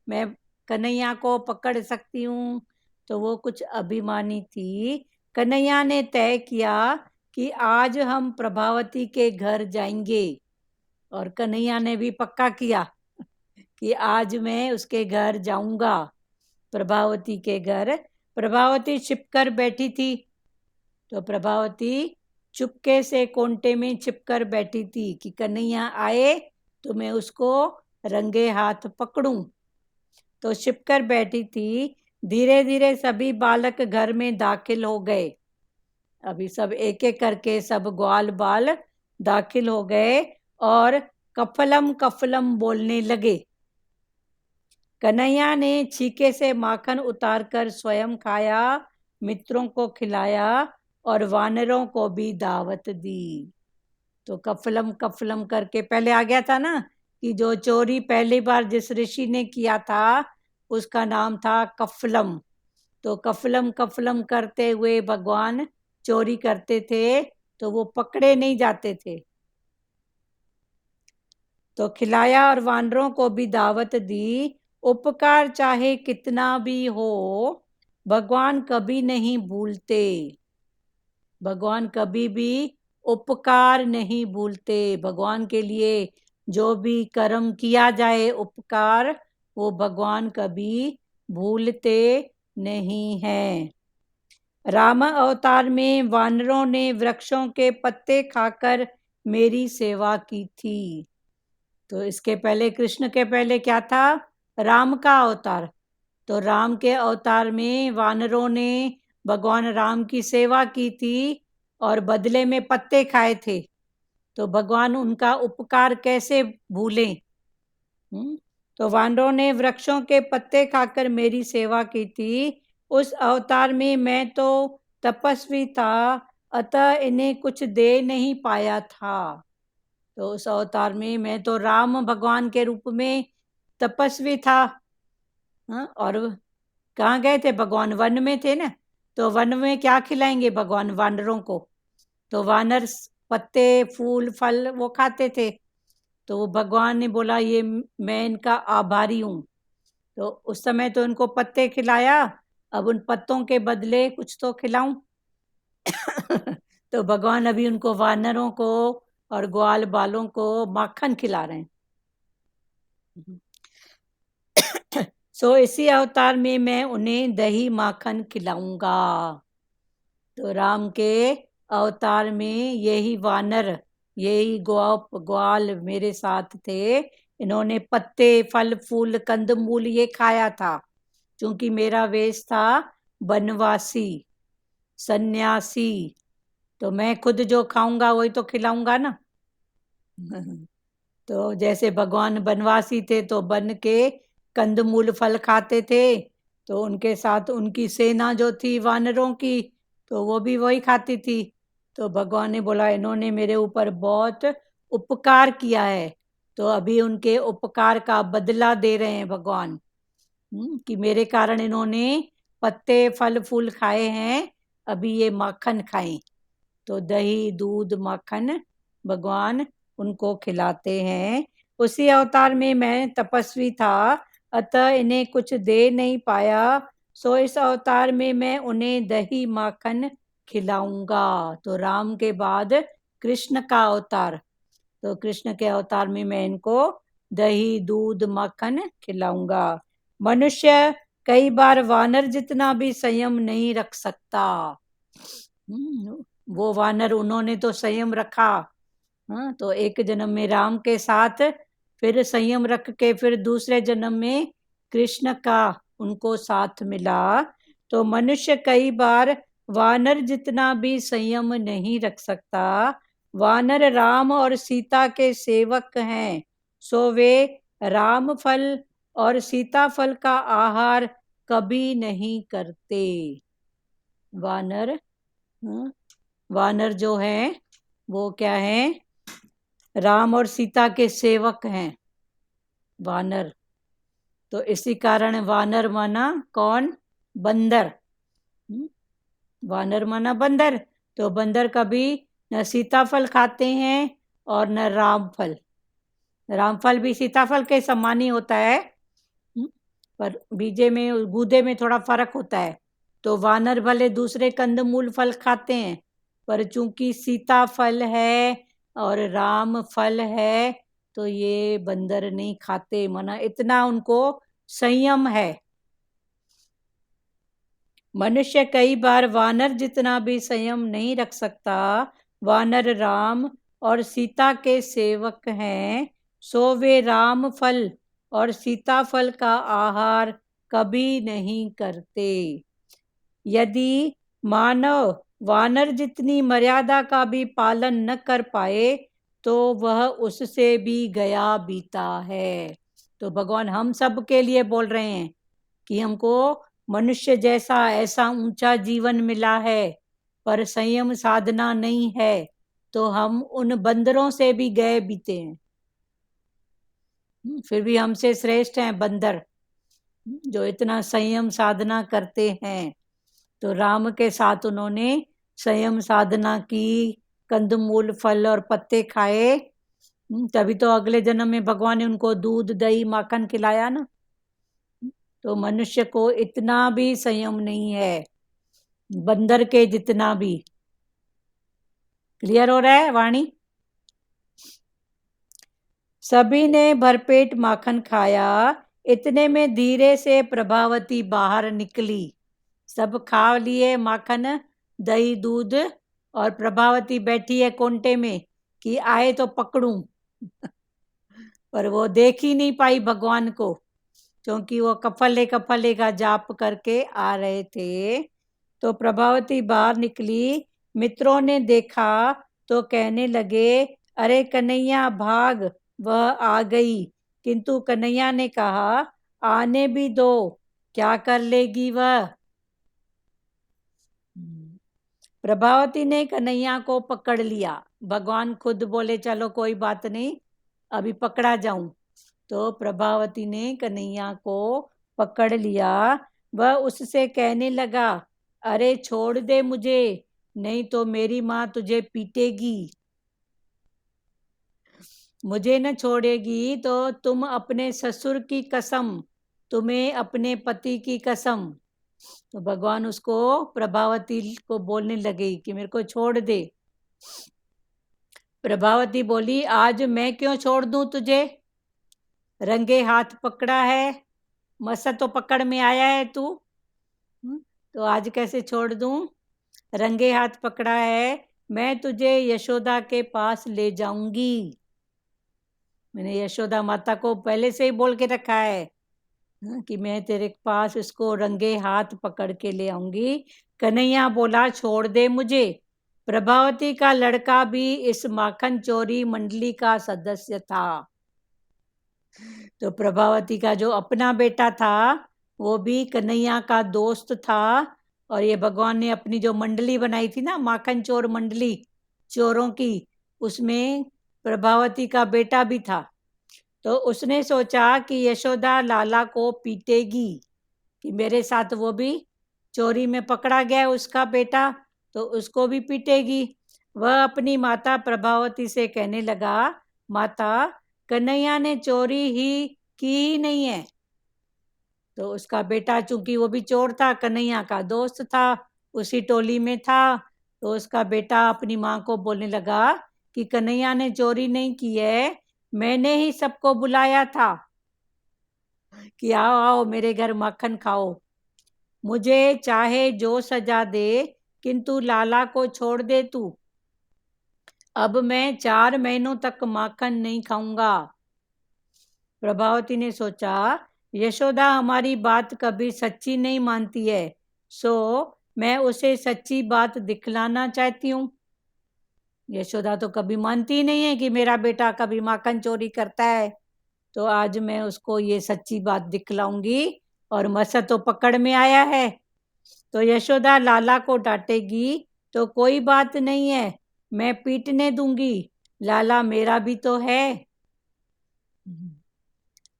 S2: मैं कन्हैया को पकड़ सकती हूँ। तो वो कुछ अभिमानी थी। कन्हैया ने तय किया कि आज हम प्रभावती के घर जाएंगे, और कन्हैया ने भी पक्का किया कि आज मैं उसके घर जाऊंगा, प्रभावती के घर। प्रभावती छिपकर बैठी थी। तो प्रभावती चुपके से कोंटे में छिपकर बैठी थी कि कन्हैया आए तो मैं उसको रंगे हाथ पकड़ूं। तो छिपकर बैठी थी। धीरे धीरे सभी बालक घर में दाखिल हो गए। अभी सब एक एक करके सब ग्वाल बाल दाखिल हो गए और कफलम कफलम बोलने लगे। कन्हैया ने छीके से माखन उतारकर स्वयं खाया, मित्रों को खिलाया और वानरों को भी दावत दी। तो कफलम कफलम करके पहले आ गया था ना कि जो चोरी पहली बार जिस ऋषि ने किया था उसका नाम था कफलम। तो कफलम कफलम करते हुए भगवान चोरी करते थे तो वो पकड़े नहीं जाते थे। तो खिलाया और वानरों को भी दावत दी। उपकार चाहे कितना भी हो, भगवान कभी नहीं भूलते। भगवान कभी भी उपकार नहीं भूलते। भगवान के लिए जो भी कर्म किया जाए उपकार, वो भगवान कभी भूलते नहीं हैं। राम अवतार में वानरों ने वृक्षों के पत्ते खाकर मेरी सेवा की थी। तो इसके पहले कृष्ण के पहले क्या था, राम का अवतार। तो राम के अवतार में वानरों ने भगवान राम की सेवा की थी और बदले में पत्ते खाए थे। तो भगवान उनका उपकार कैसे भूलें। तो वानरों ने वृक्षों के पत्ते खाकर मेरी सेवा की थी। उस अवतार में मैं तो तपस्वी था, अतः इन्हें कुछ दे नहीं पाया था। तो उस अवतार में मैं तो राम भगवान के रूप में तपस्वी था, और कहाँ गए थे भगवान? वन में थे ना, तो वन में क्या खिलाएंगे भगवान वानरों को? तो वानर पत्ते फूल फल वो खाते थे। तो भगवान ने बोला ये मैं इनका आभारी हूँ, तो उस समय तो इनको पत्ते खिलाया, अब उन पत्तों के बदले कुछ तो खिलाऊं। तो भगवान अभी उनको वानरों को और ग्वाल बालों को माखन खिला रहे हैं। सो इसी अवतार में मैं उन्हें दही माखन खिलाऊंगा। तो राम के अवतार में यही वानर, यही ग्वाल मेरे साथ थे। इन्होंने पत्ते फल फूल कंदमूल ये खाया था, क्योंकि मेरा वेश था बनवासी सन्यासी, तो मैं खुद जो खाऊंगा वही तो खिलाऊंगा ना। तो जैसे भगवान बनवासी थे तो बन के कंदमूल फल खाते थे, तो उनके साथ उनकी सेना जो थी वानरों की, तो वो भी वही खाती थी। तो भगवान ने बोला इन्होंने मेरे ऊपर बहुत उपकार किया है, तो अभी उनके उपकार का बदला दे रहे हैं भगवान। कि मेरे कारण इन्होंने पत्ते फल फूल खाए हैं, अभी ये माखन खाएं। तो दही दूध माखन भगवान उनको खिलाते हैं। उसी अवतार में मैं तपस्वी था, अतः इन्हें कुछ दे नहीं पाया, सो इस अवतार में मैं उन्हें दही माखन खिलाऊंगा। तो राम के बाद कृष्ण का अवतार, तो कृष्ण के अवतार में मैं इनको दही दूध माखन खिलाऊंगा। मनुष्य कई बार वानर जितना भी संयम नहीं रख सकता। वो वानर उन्होंने तो संयम रखा। हाँ, तो एक जन्म में राम के साथ, फिर संयम रख के फिर दूसरे जन्म में कृष्ण का उनको साथ मिला। तो मनुष्य कई बार वानर जितना भी संयम नहीं रख सकता। वानर राम और सीता के सेवक हैं, सो वे राम फल और सीता फल का आहार कभी नहीं करते। वानर, वानर जो है वो क्या है? राम और सीता के सेवक हैं वानर। तो इसी कारण वानर माना कौन? बंदर। वानर माना बंदर। तो बंदर कभी न सीताफल खाते हैं और न रामफल। रामफल भी सीताफल के समान ही होता है, पर बीजे में गूदे में थोड़ा फर्क होता है। तो वानर भले दूसरे कंदमूल फल खाते हैं, पर चूंकि सीताफल है और राम फल है, तो ये बंदर नहीं खाते, मना इतना उनको संयम है। मनुष्य कई बार वानर जितना भी संयम नहीं रख सकता। वानर राम और सीता के सेवक हैं, सो वे राम फल और सीता फल का आहार कभी नहीं करते। यदि मानव वानर जितनी मर्यादा का भी पालन न कर पाए, तो वह उससे भी गया बीता है। तो भगवान हम सब के लिए बोल रहे हैं कि हमको मनुष्य जैसा ऐसा ऊंचा जीवन मिला है, पर संयम साधना नहीं है, तो हम उन बंदरों से भी गए बीते हैं। फिर भी हमसे श्रेष्ठ हैं बंदर, जो इतना संयम साधना करते हैं। तो राम के साथ उन्होंने संयम साधना की, कंदमूल फल और पत्ते खाए, तभी तो अगले जन्म में भगवान ने उनको दूध दही माखन खिलाया ना। तो मनुष्य को इतना भी संयम नहीं है, बंदर के जितना भी। क्लियर हो रहा है वाणी? सभी ने भरपेट माखन खाया, इतने में धीरे से प्रभावती बाहर निकली। सब खा लिए माखन दही दूध, और प्रभावती बैठी है कोंटे में कि आए तो पकड़ूं। पर वो देख ही नहीं पाई भगवान को, क्योंकि वो कफले कफले का जाप करके आ रहे थे। तो प्रभावती बाहर निकली, मित्रों ने देखा तो कहने लगे, अरे कन्हैया भाग, वह आ गई। किंतु कन्हैया ने कहा, आने भी दो, क्या कर लेगी वह। प्रभावती ने कन्हैया को पकड़ लिया। भगवान खुद बोले चलो कोई बात नहीं, अभी पकड़ा जाऊं। तो प्रभावती ने कन्हैया को पकड़ लिया। वह उससे कहने लगा, अरे छोड़ दे मुझे, नहीं तो मेरी माँ तुझे पीटेगी। मुझे न छोड़ेगी तो तुम अपने ससुर की कसम, तुम्हें अपने पति की कसम। तो भगवान उसको, प्रभावती को बोलने लगे कि मेरे को छोड़ दे। प्रभावती बोली, आज मैं क्यों छोड़ दूं तुझे? रंगे हाथ पकड़ा है, मसा तो पकड़ में आया है तू, तो आज कैसे छोड़ दूं? रंगे हाथ पकड़ा है, मैं तुझे यशोदा के पास ले जाऊंगी। मैंने यशोदा माता को पहले से ही बोल के रखा है कि मैं तेरे पास इसको रंगे हाथ पकड़ के ले आऊंगी। कन्हैया बोला, छोड़ दे मुझे। प्रभावती का लड़का भी इस माखन चोरी मंडली का सदस्य था। तो प्रभावती का जो अपना बेटा था वो भी कन्हैया का दोस्त था, और ये भगवान ने अपनी जो मंडली बनाई थी ना, माखन चोर मंडली, चोरों की, उसमें प्रभावती का बेटा भी था। तो उसने सोचा कि यशोदा लाला को पीटेगी, कि मेरे साथ वो भी चोरी में पकड़ा गया उसका बेटा, तो उसको भी पीटेगी। वह अपनी माता प्रभावती से कहने लगा, माता, कन्हैया ने चोरी ही की नहीं है। तो उसका बेटा चूंकि वो भी चोर था, कन्हैया का दोस्त था, उसी टोली में था, तो उसका बेटा अपनी माँ को बोलने लगा कि कन्हैया ने चोरी नहीं की है, मैंने ही सबको बुलाया था कि आओ आओ मेरे घर मक्खन खाओ, मुझे चाहे जो सजा दे, किंतु लाला को छोड़ दे तू। अब मैं 4 महीनों तक माखन नहीं खाऊंगा। प्रभावती ने सोचा, यशोदा हमारी बात कभी सच्ची नहीं मानती है, सो मैं उसे सच्ची बात दिखलाना चाहती हूँ। यशोदा तो कभी मानती नहीं है कि मेरा बेटा कभी माखन चोरी करता है, तो आज मैं उसको ये सच्ची बात दिखलाऊंगी, और मसा तो पकड़ में आया है। तो यशोदा लाला को डांटेगी तो कोई बात नहीं है, मैं पीटने दूंगी, लाला मेरा भी तो है।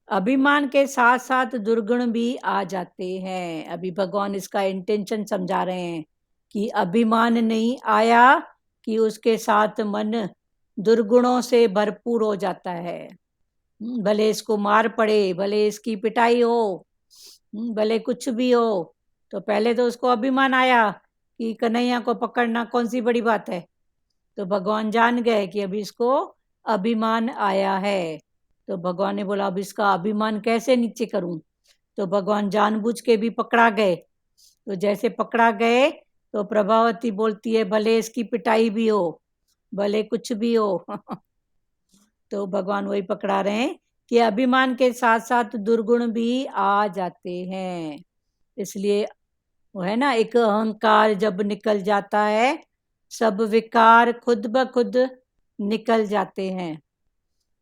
S2: अभिमान के साथ साथ दुर्गुण भी आ जाते हैं। अभी भगवान इसका इंटेंशन समझा रहे हैं कि अभिमान नहीं आया कि उसके साथ मन दुर्गुणों से भरपूर हो जाता है। भले इसको मार पड़े, भले इसकी पिटाई हो, भले कुछ भी हो, तो पहले तो उसको अभिमान आया कि कन्हैया को पकड़ना कौन सी बड़ी बात है। तो भगवान जान गए कि अभी इसको अभिमान आया है, तो भगवान ने बोला अब इसका अभिमान कैसे नीचे करूं। तो भगवान जानबूझ के भी पकड़ा गए। तो जैसे पकड़ा गए तो प्रभावती बोलती है, भले इसकी पिटाई भी हो, भले कुछ भी हो तो भगवान वही पकड़ा रहे हैं कि अभिमान के साथ साथ दुर्गुण भी आ जाते हैं। इसलिए वो है ना, एक अहंकार जब निकल जाता है, सब विकार खुद ब खुद निकल जाते हैं।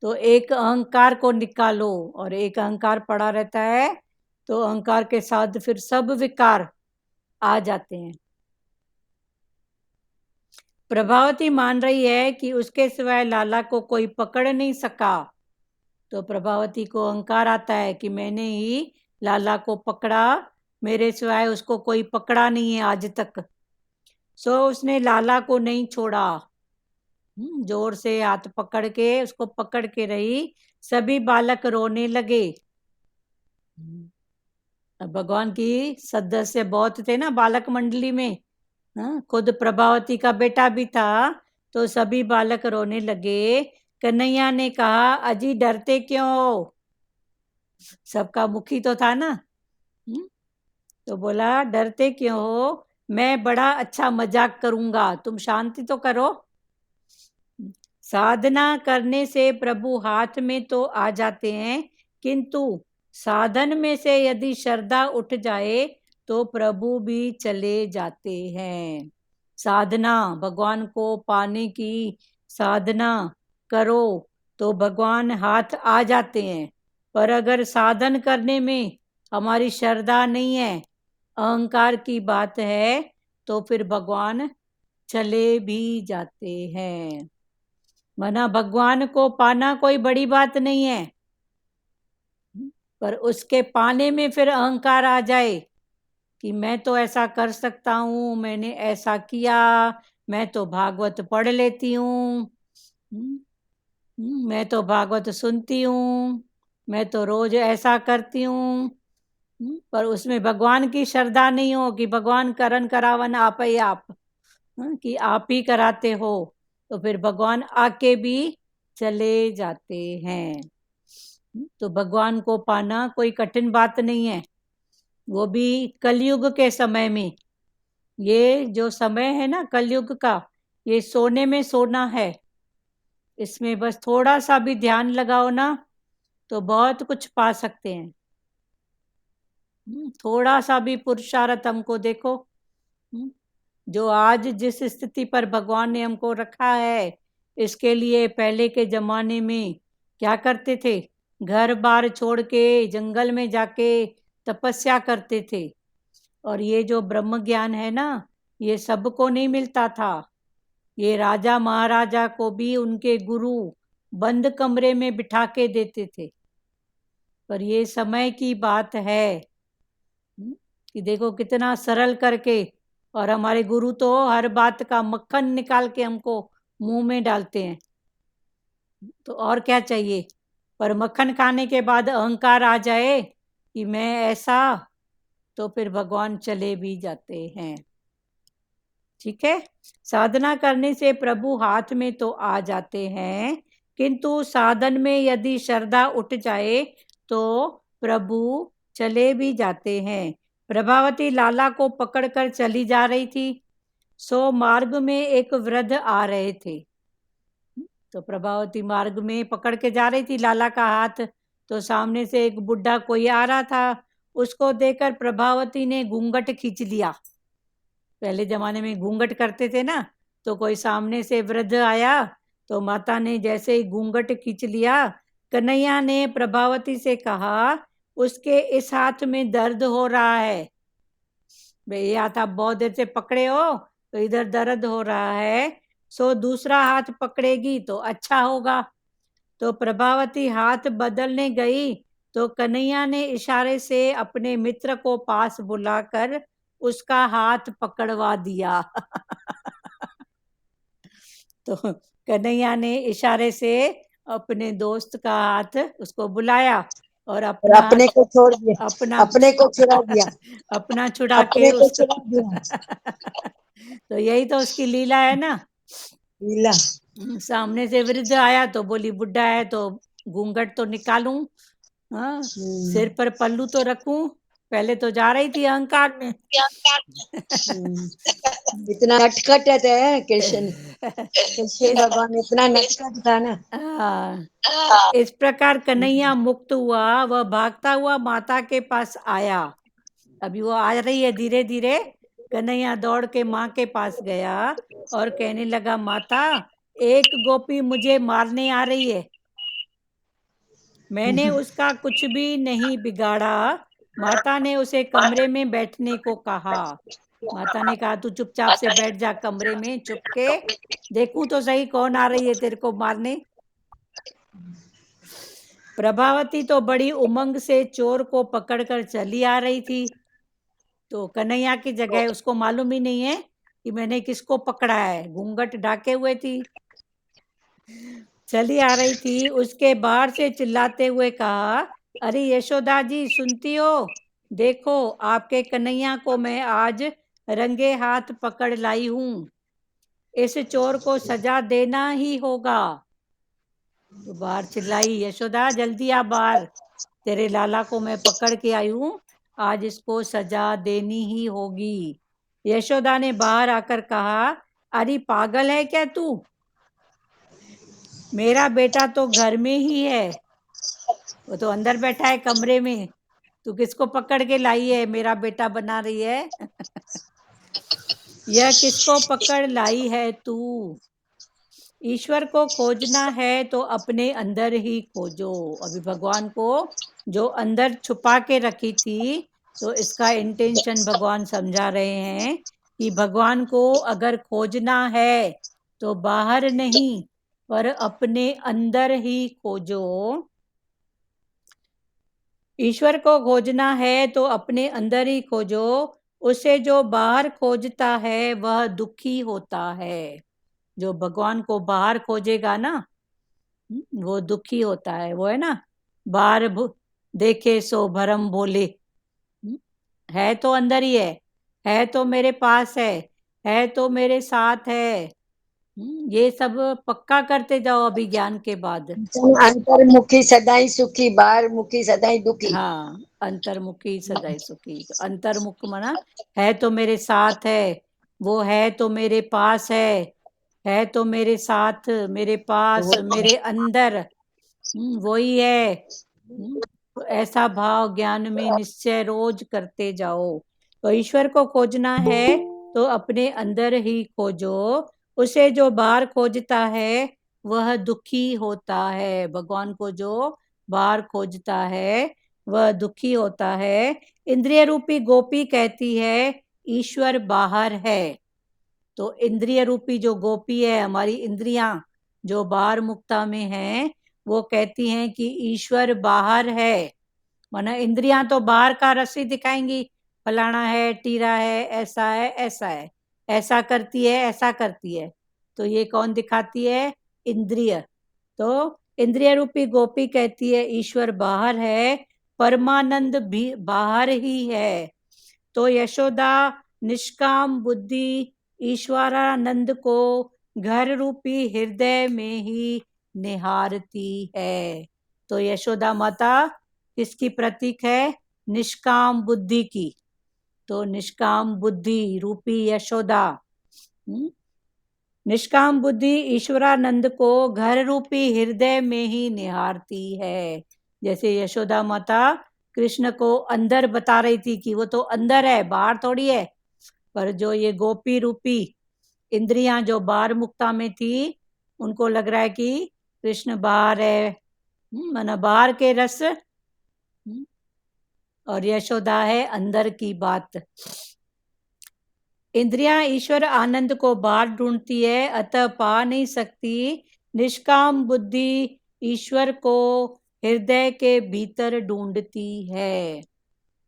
S2: तो एक अहंकार को निकालो, और एक अहंकार पड़ा रहता है तो अहंकार के साथ फिर सब विकार आ जाते हैं। प्रभावती मान रही है कि उसके सिवाय लाला को कोई पकड़ नहीं सका, तो प्रभावती को अहंकार आता है कि मैंने ही लाला को पकड़ा, मेरे सिवाय उसको कोई पकड़ा नहीं है आज तक। सो उसने लाला को नहीं छोड़ा, जोर से हाथ पकड़ के उसको पकड़ के रही। सभी बालक रोने लगे। अब भगवान की सदस्य बहुत थे ना बालक मंडली में, खुद प्रभावती का बेटा भी था, तो सभी बालक रोने लगे। कन्हैया ने कहा, अजी डरते क्यों हो? सबका मुखी तो था ना। तो बोला, डरते क्यों हो, मैं बड़ा अच्छा मजाक करूंगा, तुम शांति तो करो। साधना करने से प्रभु हाथ में तो आ जाते हैं, किंतु साधन में से यदि श्रद्धा उठ जाए तो प्रभु भी चले जाते हैं। साधना, भगवान को पाने की साधना करो तो भगवान हाथ आ जाते हैं, पर अगर साधन करने में हमारी श्रद्धा नहीं है, अहंकार की बात है, तो फिर भगवान चले भी जाते हैं। मना भगवान को पाना कोई बड़ी बात नहीं है, पर उसके पाने में फिर अहंकार आ जाए कि मैं तो ऐसा कर सकता हूँ, मैंने ऐसा किया, मैं तो भागवत पढ़ लेती हूँ, मैं तो भागवत सुनती हूँ, मैं तो रोज ऐसा करती हूँ। पर उसमें भगवान की श्रद्धा नहीं हो कि भगवान करन करावन आप ही आप, कि आप ही कराते हो, तो फिर भगवान आके भी चले जाते हैं। तो भगवान को पाना कोई कठिन बात नहीं है, वो भी कलयुग के समय में। ये जो समय है ना कलयुग का, ये सोने में सोना है। इसमें बस थोड़ा सा भी ध्यान लगाओ ना तो बहुत कुछ पा सकते हैं। थोड़ा सा भी पुरुषार्थ हमको देखो, जो आज जिस स्थिति पर भगवान ने हमको रखा है, इसके लिए पहले के जमाने में क्या करते थे? घर बार छोड़ के जंगल में जाके तपस्या करते थे। और ये जो ब्रह्म ज्ञान है ना, ये सबको नहीं मिलता था। ये राजा महाराजा को भी उनके गुरु बंद कमरे में बिठा के देते थे। पर ये समय की बात है कि देखो कितना सरल करके, और हमारे गुरु तो हर बात का मक्खन निकाल के हमको मुंह में डालते हैं। तो और क्या चाहिए? पर मक्खन खाने के बाद अहंकार आ जाए कि मैं ऐसा, तो फिर भगवान चले भी जाते हैं। ठीक है, साधना करने से प्रभु हाथ में तो आ जाते हैं, किंतु साधन में यदि श्रद्धा उठ जाए तो प्रभु चले भी जाते हैं। प्रभावती लाला को पकड़कर चली जा रही थी, सो मार्ग में एक वृद्ध आ रहे थे। तो प्रभावती मार्ग में पकड़ के जा रही थी लाला का हाथ, तो सामने से एक बुढ़ा कोई आ रहा था। उसको देखकर प्रभावती ने घूंघट खींच लिया। पहले जमाने में घूंघट करते थे ना, तो कोई सामने से वृद्ध आया तो माता ने जैसे ही घूंघट खींच लिया, कन्हैया ने प्रभावती से कहा, उसके इस हाथ में दर्द हो रहा है। भाई ये हाथ आप बहुत देर से पकड़े हो तो इधर दर्द हो रहा है, सो दूसरा हाथ पकड़ेगी तो अच्छा होगा। तो प्रभावती हाथ बदलने गई तो कन्हैया ने इशारे से अपने मित्र को पास बुलाकर उसका हाथ पकड़वा दिया। तो कन्हैया ने इशारे से अपने दोस्त का हाथ उसको बुलाया और
S3: अपने को छोड़ दिया,
S2: अपना
S3: अपने को छुड़ा दिया,
S2: अपना छुड़ा के
S3: अपने को
S2: उसको
S3: छुड़ा दिया।
S2: तो यही तो उसकी लीला है ना।
S3: लीला।
S2: सामने से वृद्ध आया तो बोली बुढ़ा है तो घूंघट तो निकालूं, हाँ, सिर पर पल्लू तो रखूं। पहले तो जा रही थी अहंकार में।
S3: इतना नटखट है कृष्ण भगवान इतना नटखट था ना।
S2: इस प्रकार कन्हैया मुक्त हुआ, वह भागता हुआ माता के पास आया। अभी वो आ रही है धीरे धीरे। कन्हैया दौड़ के माँ के पास गया और कहने लगा, माता एक गोपी मुझे मारने आ रही है, मैंने उसका कुछ भी नहीं बिगाड़ा। माता ने उसे कमरे में बैठने को कहा। माता ने कहा तू चुपचाप से बैठ जा कमरे में चुप के, देखूं तो सही कौन आ रही है तेरे को मारने। प्रभावती तो बड़ी उमंग से चोर को पकड़कर चली आ रही थी। तो कन्हैया की जगह उसको मालूम ही नहीं है कि मैंने किसको पकड़ा है, घूंघट ढाके हुए थी, चली आ रही थी। उसके बाहर से चिल्लाते हुए कहा, अरे यशोदा जी सुनती हो, देखो आपके कन्हैया को मैं आज रंगे हाथ पकड़ लाई हूं, इस चोर को सजा देना ही होगा। तो बाहर चिल्लाई, यशोदा जल्दी आ बाहर, तेरे लाला को मैं पकड़ के आई हूं, आज इसको सजा देनी ही होगी। यशोदा ने बाहर आकर कहा, अरे पागल है क्या तू, मेरा बेटा तो घर में ही है, वो तो अंदर बैठा है कमरे में, तू किसको पकड़ के लाई है, मेरा बेटा बना रही है। यह किसको पकड़ लाई है तू, ईश्वर को खोजना है तो अपने अंदर ही खोजो। अभी भगवान को जो अंदर छुपा के रखी थी, तो इसका इंटेंशन भगवान समझा रहे हैं कि भगवान को अगर खोजना है तो बाहर नहीं पर अपने अंदर ही खोजो। ईश्वर को खोजना है तो अपने अंदर ही खोजो, उसे जो बाहर खोजता है वह दुखी होता है। जो भगवान को बाहर खोजेगा ना, वो दुखी होता है। वो है ना, बाहर देखे सो भरम भोले। है तो अंदर ही है तो मेरे पास है तो मेरे साथ है। ये सब पक्का करते जाओ अभी ज्ञान के बाद।
S3: अंतर्मुखी सदाई सुखी, बाहर मुखी सदाई दुखी।
S2: हाँ, अंतर्मुखी सदैव सुखी। तो अंतर्मुख माना है तो मेरे साथ है, वो है तो मेरे पास है तो मेरे साथ, मेरे पास, मेरे अंदर। वही है। तो ऐसा भाव ज्ञान में निश्चय रोज करते जाओ। तो ईश्वर को खोजना है तो अपने अंदर ही खोजो। उसे जो बाहर खोजता है वह दुखी होता है। भगवान को जो बाहर खोजता है वह दुखी होता है। इंद्रिय रूपी गोपी कहती है ईश्वर बाहर है। तो इंद्रिय रूपी जो गोपी है, हमारी इंद्रियां जो बाहर मुक्ता में हैं, वो कहती हैं कि ईश्वर बाहर है। माना इंद्रियां तो बाहर का रस ही दिखाएंगी, फलाना है, टीरा है, ऐसा है, ऐसा है, ऐसा करती है, ऐसा करती है। तो ये कौन दिखाती है? इंद्रिय। तो इंद्रिय रूपी गोपी कहती है ईश्वर बाहर है, परमानंद भी बाहर ही है। तो यशोदा निष्काम बुद्धि ईश्वरानंद को घर रूपी हृदय में ही निहारती है। तो यशोदा माता किसकी प्रतीक है? निष्काम बुद्धि की। तो निष्काम बुद्धि रूपी यशोदा, निष्काम बुद्धि ईश्वरानंद को घर रूपी हृदय में ही निहारती है। जैसे यशोदा माता कृष्ण को अंदर बता रही थी कि वो तो अंदर है, बाहर थोड़ी है। पर जो ये गोपी रूपी इंद्रियां जो बाहर मुक्ता में थी, उनको लग रहा है कि कृष्ण बाहर है, माना बाहर के रस, और यशोदा है अंदर की बात। इंद्रियां ईश्वर आनंद को बाहर ढूंढती है, अतः पा नहीं सकती। निष्काम बुद्धि ईश्वर को हृदय के भीतर ढूंढती है।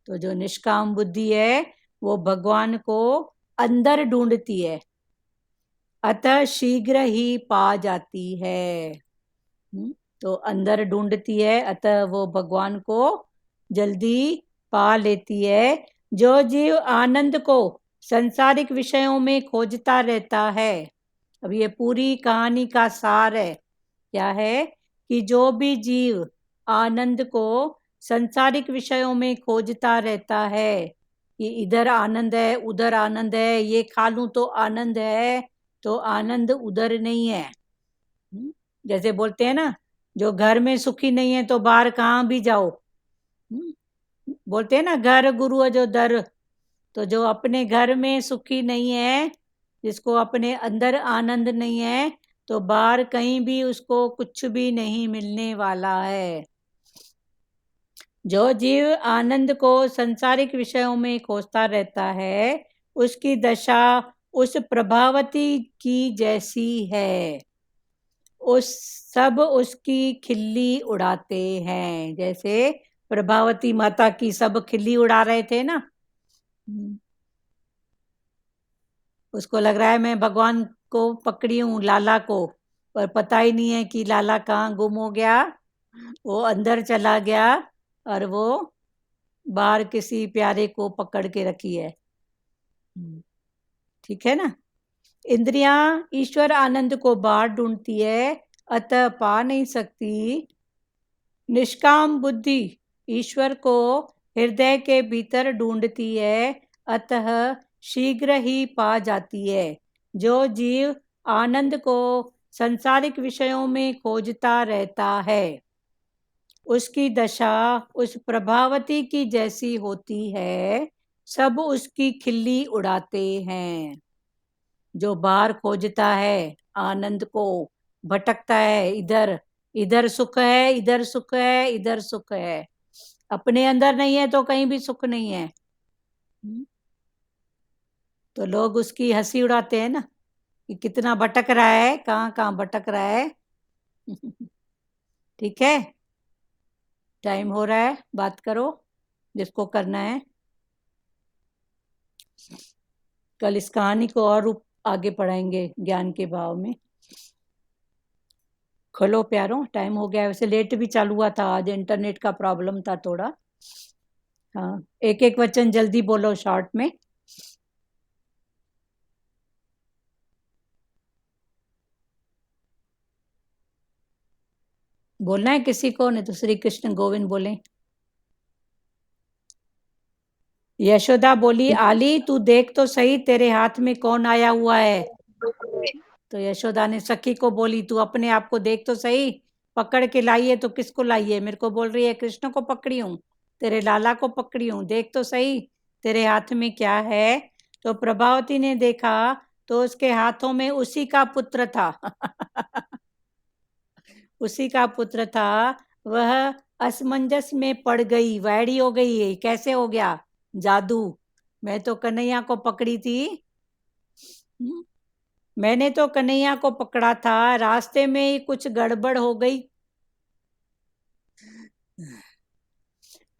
S2: तो जो निष्काम बुद्धि है वो भगवान को अंदर ढूंढती है, अतः शीघ्र ही पा जाती है। तो अंदर ढूंढती है, अतः वो भगवान को जल्दी पा लेती है। जो जीव आनंद को संसारिक विषयों में खोजता रहता है, अब ये पूरी कहानी का सार है। क्या है? कि जो भी जीव आनंद को संसारिक विषयों में खोजता रहता है कि इधर आनंद है, उधर आनंद है, ये खा लूं तो आनंद है, तो आनंद उधर नहीं है। जैसे बोलते हैं ना, जो घर में सुखी नहीं है तो बाहर कहाँ भी जाओ। बोलते हैं ना, घर गुरु जो दर। तो जो अपने घर में सुखी नहीं है, जिसको अपने अंदर आनंद नहीं है, तो बाहर कहीं भी उसको कुछ भी नहीं मिलने वाला है। जो जीव आनंद को संसारिक विषयों में खोजता रहता है, उसकी दशा उस प्रभावती की जैसी है। उस सब उसकी खिल्ली उड़ाते हैं। जैसे प्रभावती माता की सब खिल्ली उड़ा रहे थे ना, उसको लग रहा है मैं भगवान को पकड़ी हूँ, लाला को, पर पता ही नहीं है कि लाला कहाँ गुम हो गया। वो अंदर चला गया और वो बाहर किसी प्यारे को पकड़ के रखी है। ठीक है ना? इंद्रियां ईश्वर आनंद को बाहर ढूंढती है, अतः पा नहीं सकती। निष्काम बुद्धि ईश्वर को हृदय के भीतर ढूंढती है, अतः शीघ्र ही पा जाती है। जो जीव आनंद को संसारिक विषयों में खोजता रहता है, उसकी दशा उस प्रभावती की जैसी होती है। सब उसकी खिल्ली उड़ाते हैं। जो बाहर खोजता है आनंद को, भटकता है, इधर इधर सुख है, इधर सुख है, इधर सुख है, अपने अंदर नहीं है तो कहीं भी सुख नहीं है। तो लोग उसकी हंसी उड़ाते हैं ना कि कितना भटक रहा है, कहाँ कहाँ भटक रहा है। ठीक है, टाइम हो रहा है, बात करो जिसको करना है। कल इस कहानी को और आगे पढ़ाएंगे ज्ञान के भाव में। खोलो प्यारों, टाइम हो गया। वैसे लेट भी चालू हुआ था, आज इंटरनेट का प्रॉब्लम था थोड़ा। हाँ, एक एक वचन जल्दी बोलो शॉर्ट में। बोलना है किसी को, नहीं तो श्री कृष्ण गोविंद बोले। यशोदा बोली, आली तू देख तो सही तेरे हाथ में कौन आया हुआ है। तो यशोदा ने सखी को बोली, तू अपने आप को देख तो सही, पकड़ के लाई है तो किसको लाई है? मेरे को बोल रही है कृष्ण को पकड़ी हूँ, तेरे लाला को पकड़ी हूँ, देख तो सही तेरे हाथ में क्या है। तो प्रभावती ने देखा तो उसके हाथों में उसी का पुत्र था। उसी का पुत्र था। वह असमंजस में पड़ गई, वैड़ी हो गई है। कैसे हो गया? जादू। मैं तो कन्हैया को पकड़ी थी, मैंने तो कन्हैया को पकड़ा था, रास्ते में ही कुछ गड़बड़ हो गई।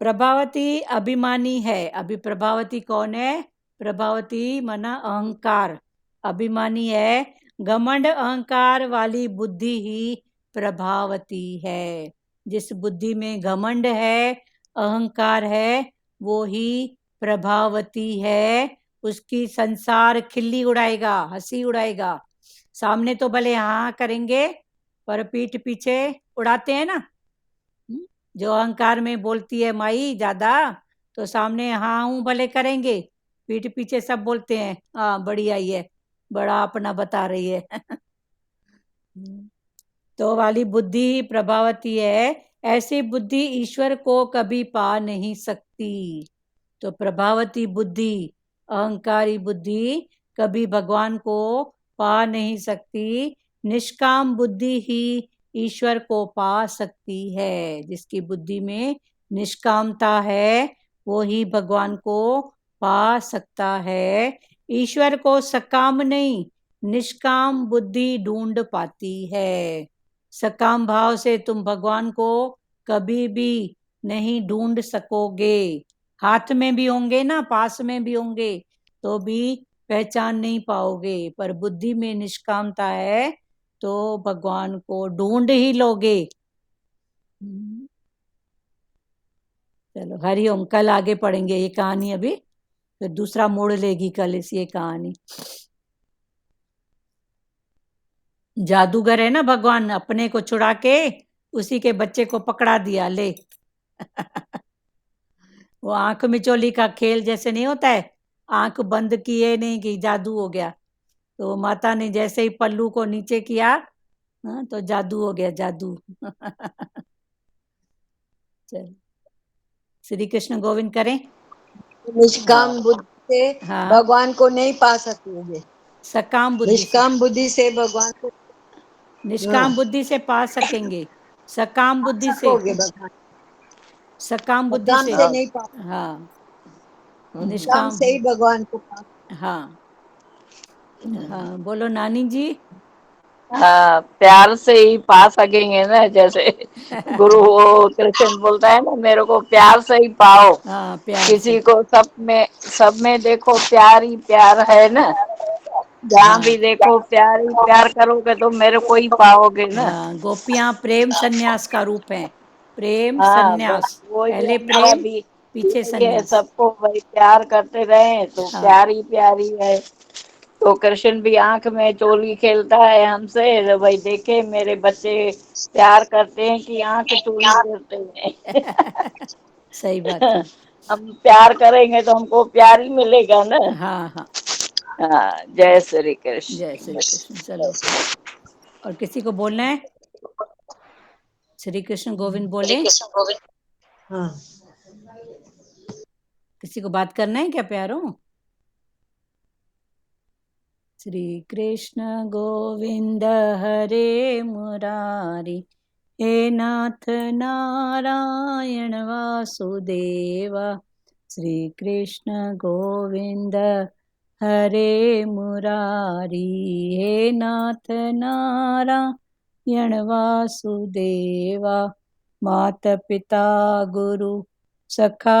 S2: प्रभावती अभिमानी है। अभी प्रभावती कौन है? प्रभावती माना अहंकार, अभिमानी है। घमंड अहंकार वाली बुद्धि ही प्रभावती है। जिस बुद्धि में घमंड है, अहंकार है, वो ही प्रभावती है। उसकी संसार खिल्ली उड़ाएगा, हंसी उड़ाएगा। सामने तो भले हाँ करेंगे, पर पीठ पीछे उड़ाते हैं ना। जो अहंकार में बोलती है माई ज्यादा, तो सामने हाँ हूं भले करेंगे, पीठ पीछे सब बोलते हैं हाँ बड़ी आई है, बड़ा अपना बता रही है। तो वाली बुद्धि ही प्रभावती है। ऐसी बुद्धि ईश्वर को कभी पा नहीं सकती। तो प्रभावती बुद्धि, अहंकारी बुद्धि कभी भगवान को पा नहीं सकती। निष्काम बुद्धि ही ईश्वर को पा सकती है। जिसकी बुद्धि में निष्कामता है, वो ही भगवान को पा सकता है। ईश्वर को सकाम नहीं, निष्काम बुद्धि ढूंढ पाती है। सकाम भाव से तुम भगवान को कभी भी नहीं ढूंढ सकोगे। हाथ में भी होंगे ना, पास में भी होंगे, तो भी पहचान नहीं पाओगे। पर बुद्धि में निष्कामता है तो भगवान को ढूंढ ही लोगे। चलो हरिओम। कल आगे पढ़ेंगे ये कहानी, अभी फिर दूसरा मोड़ लेगी कल इस ये कहानी। जादूगर है ना भगवान, अपने को छुड़ा के उसी के बच्चे को पकड़ा दिया, ले। वो आंख मिचोली का खेल जैसे नहीं होता है, आंख बंद किए नहीं कि जादू हो गया। तो माता ने जैसे ही पल्लू को नीचे किया, तो जादू हो गया, जादू। चल श्री कृष्ण गोविंद करें।
S3: निष्काम बुद्धि से
S2: हाँ,
S3: भगवान को नहीं पा सकोगे।
S2: सकाम बुद्धि से,
S3: निष्काम बुद्धि से भगवान को
S2: निष्काम बुद्धि से पा सकेंगे। सकाम बुद्धि से,
S3: सकोगे। भगवान
S2: सकाम बुद्धि
S3: सकाम
S2: से,
S3: से नहीं पा,
S2: हाँ
S3: निष्काम
S2: निष्काम,
S3: से ही भगवान को पा।
S2: हाँ हाँ। बोलो नानी जी।
S4: हाँ, प्यार से ही पा सकेंगे ना। जैसे गुरु वो कृष्ण बोलता है ना, मेरे को प्यार से ही पाओ।
S2: हाँ प्यार से,
S4: किसी को सब में देखो प्यार ही प्यार है ना। जहाँ भी
S2: हाँ
S4: देखो प्यार ही प्यार करोगे तो मेरे को ही पाओगे ना।
S2: हाँ। गोपियां प्रेम संन्यास का रूप है, प्रेम
S4: हाँ, बस
S2: संन्यास।
S4: वही
S2: पहले
S4: हमारा
S2: प्रेम,
S4: भी
S2: पीछे
S4: यही है,
S2: संन्यास।
S4: सबको वही प्यार करते रहे तो
S2: हाँ
S4: प्यार ही प्यार ही है। तो कृष्ण भी आंख में चोली खेलता है हमसे, तो भाई देखे मेरे बच्चे प्यार करते हैं कि आंख चोली खेलते हैं।
S2: सही बात है।
S4: हम प्यार करेंगे तो हमको प्यार ही मिलेगा ना।
S2: हाँ हाँ।
S4: हाँ, जय श्री
S2: जय
S4: कृष्ण।
S2: श्री कृष्ण। चलो, और किसी को बोलना है? श्री कृष्ण गोविंद बोले।
S3: हाँ,
S2: किसी को बात करना है क्या प्यारों? श्री कृष्ण गोविंद हरे मुरारी, हे नाथ नारायण वासुदेवा। श्री कृष्ण गोविंद हरे मुरारी, हे नाथ नारायण वासुदेवा। माता पिता गुरु सखा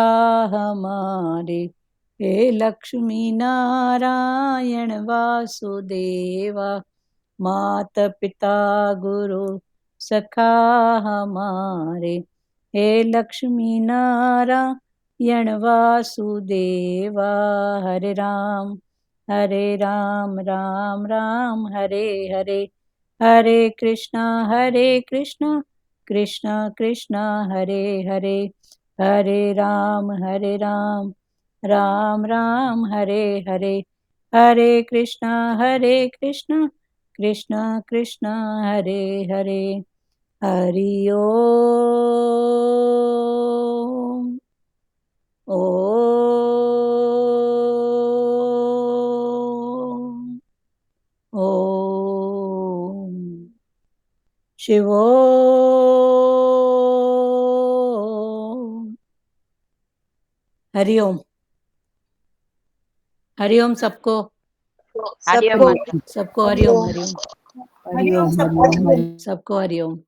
S2: हमारे, हे लक्ष्मी नारायण वासुदेवा, मात पिता गुरु सखा हमारे। हे लक्ष्मी नारायण वासुदेवा, हरे राम राम राम हरे हरे, हरे कृष्णा कृष्णा कृष्णा हरे हरे, हरे राम राम राम हरे हरे, हरे कृष्णा कृष्णा कृष्णा हरे हरे। हरि ओम। ओम ओम शिवोम। हरि ओम। हरि ओम सबको,
S4: हरिओम
S3: सबको
S4: माता।
S2: सबको हरि ओम, हरि ओम,
S5: हरिओम हरिओम हरि
S2: सबको हरि ओम।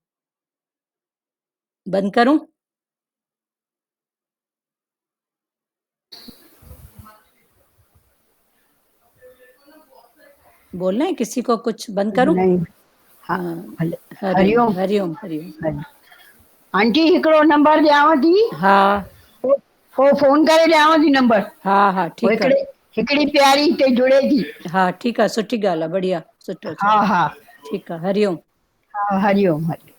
S2: बंद करूं? बोलना है किसी को कुछ? बंद करूं?
S5: नहीं हा
S2: हाँ,
S5: भले
S2: हरिओम
S5: हरिओम
S2: हरिओम हरिओम।
S5: हरि आंटी हिकिड़ो नंबर ॾियांव थी,
S2: हा
S5: पोइ फोन करे ॾियांव थी नंबर।
S2: हा हा
S5: पोइ
S2: ठीकु आहे।
S5: हिकिड़ी प्यारी हिते जुड़े थी।
S2: हा ठीकु आहे, सुठी ॻाल्हि आहे, बढ़िया, सुठो
S5: हा
S2: चलो,
S5: हा
S2: ठीकु आहे, हरिओम।
S5: हा हरिओम हरि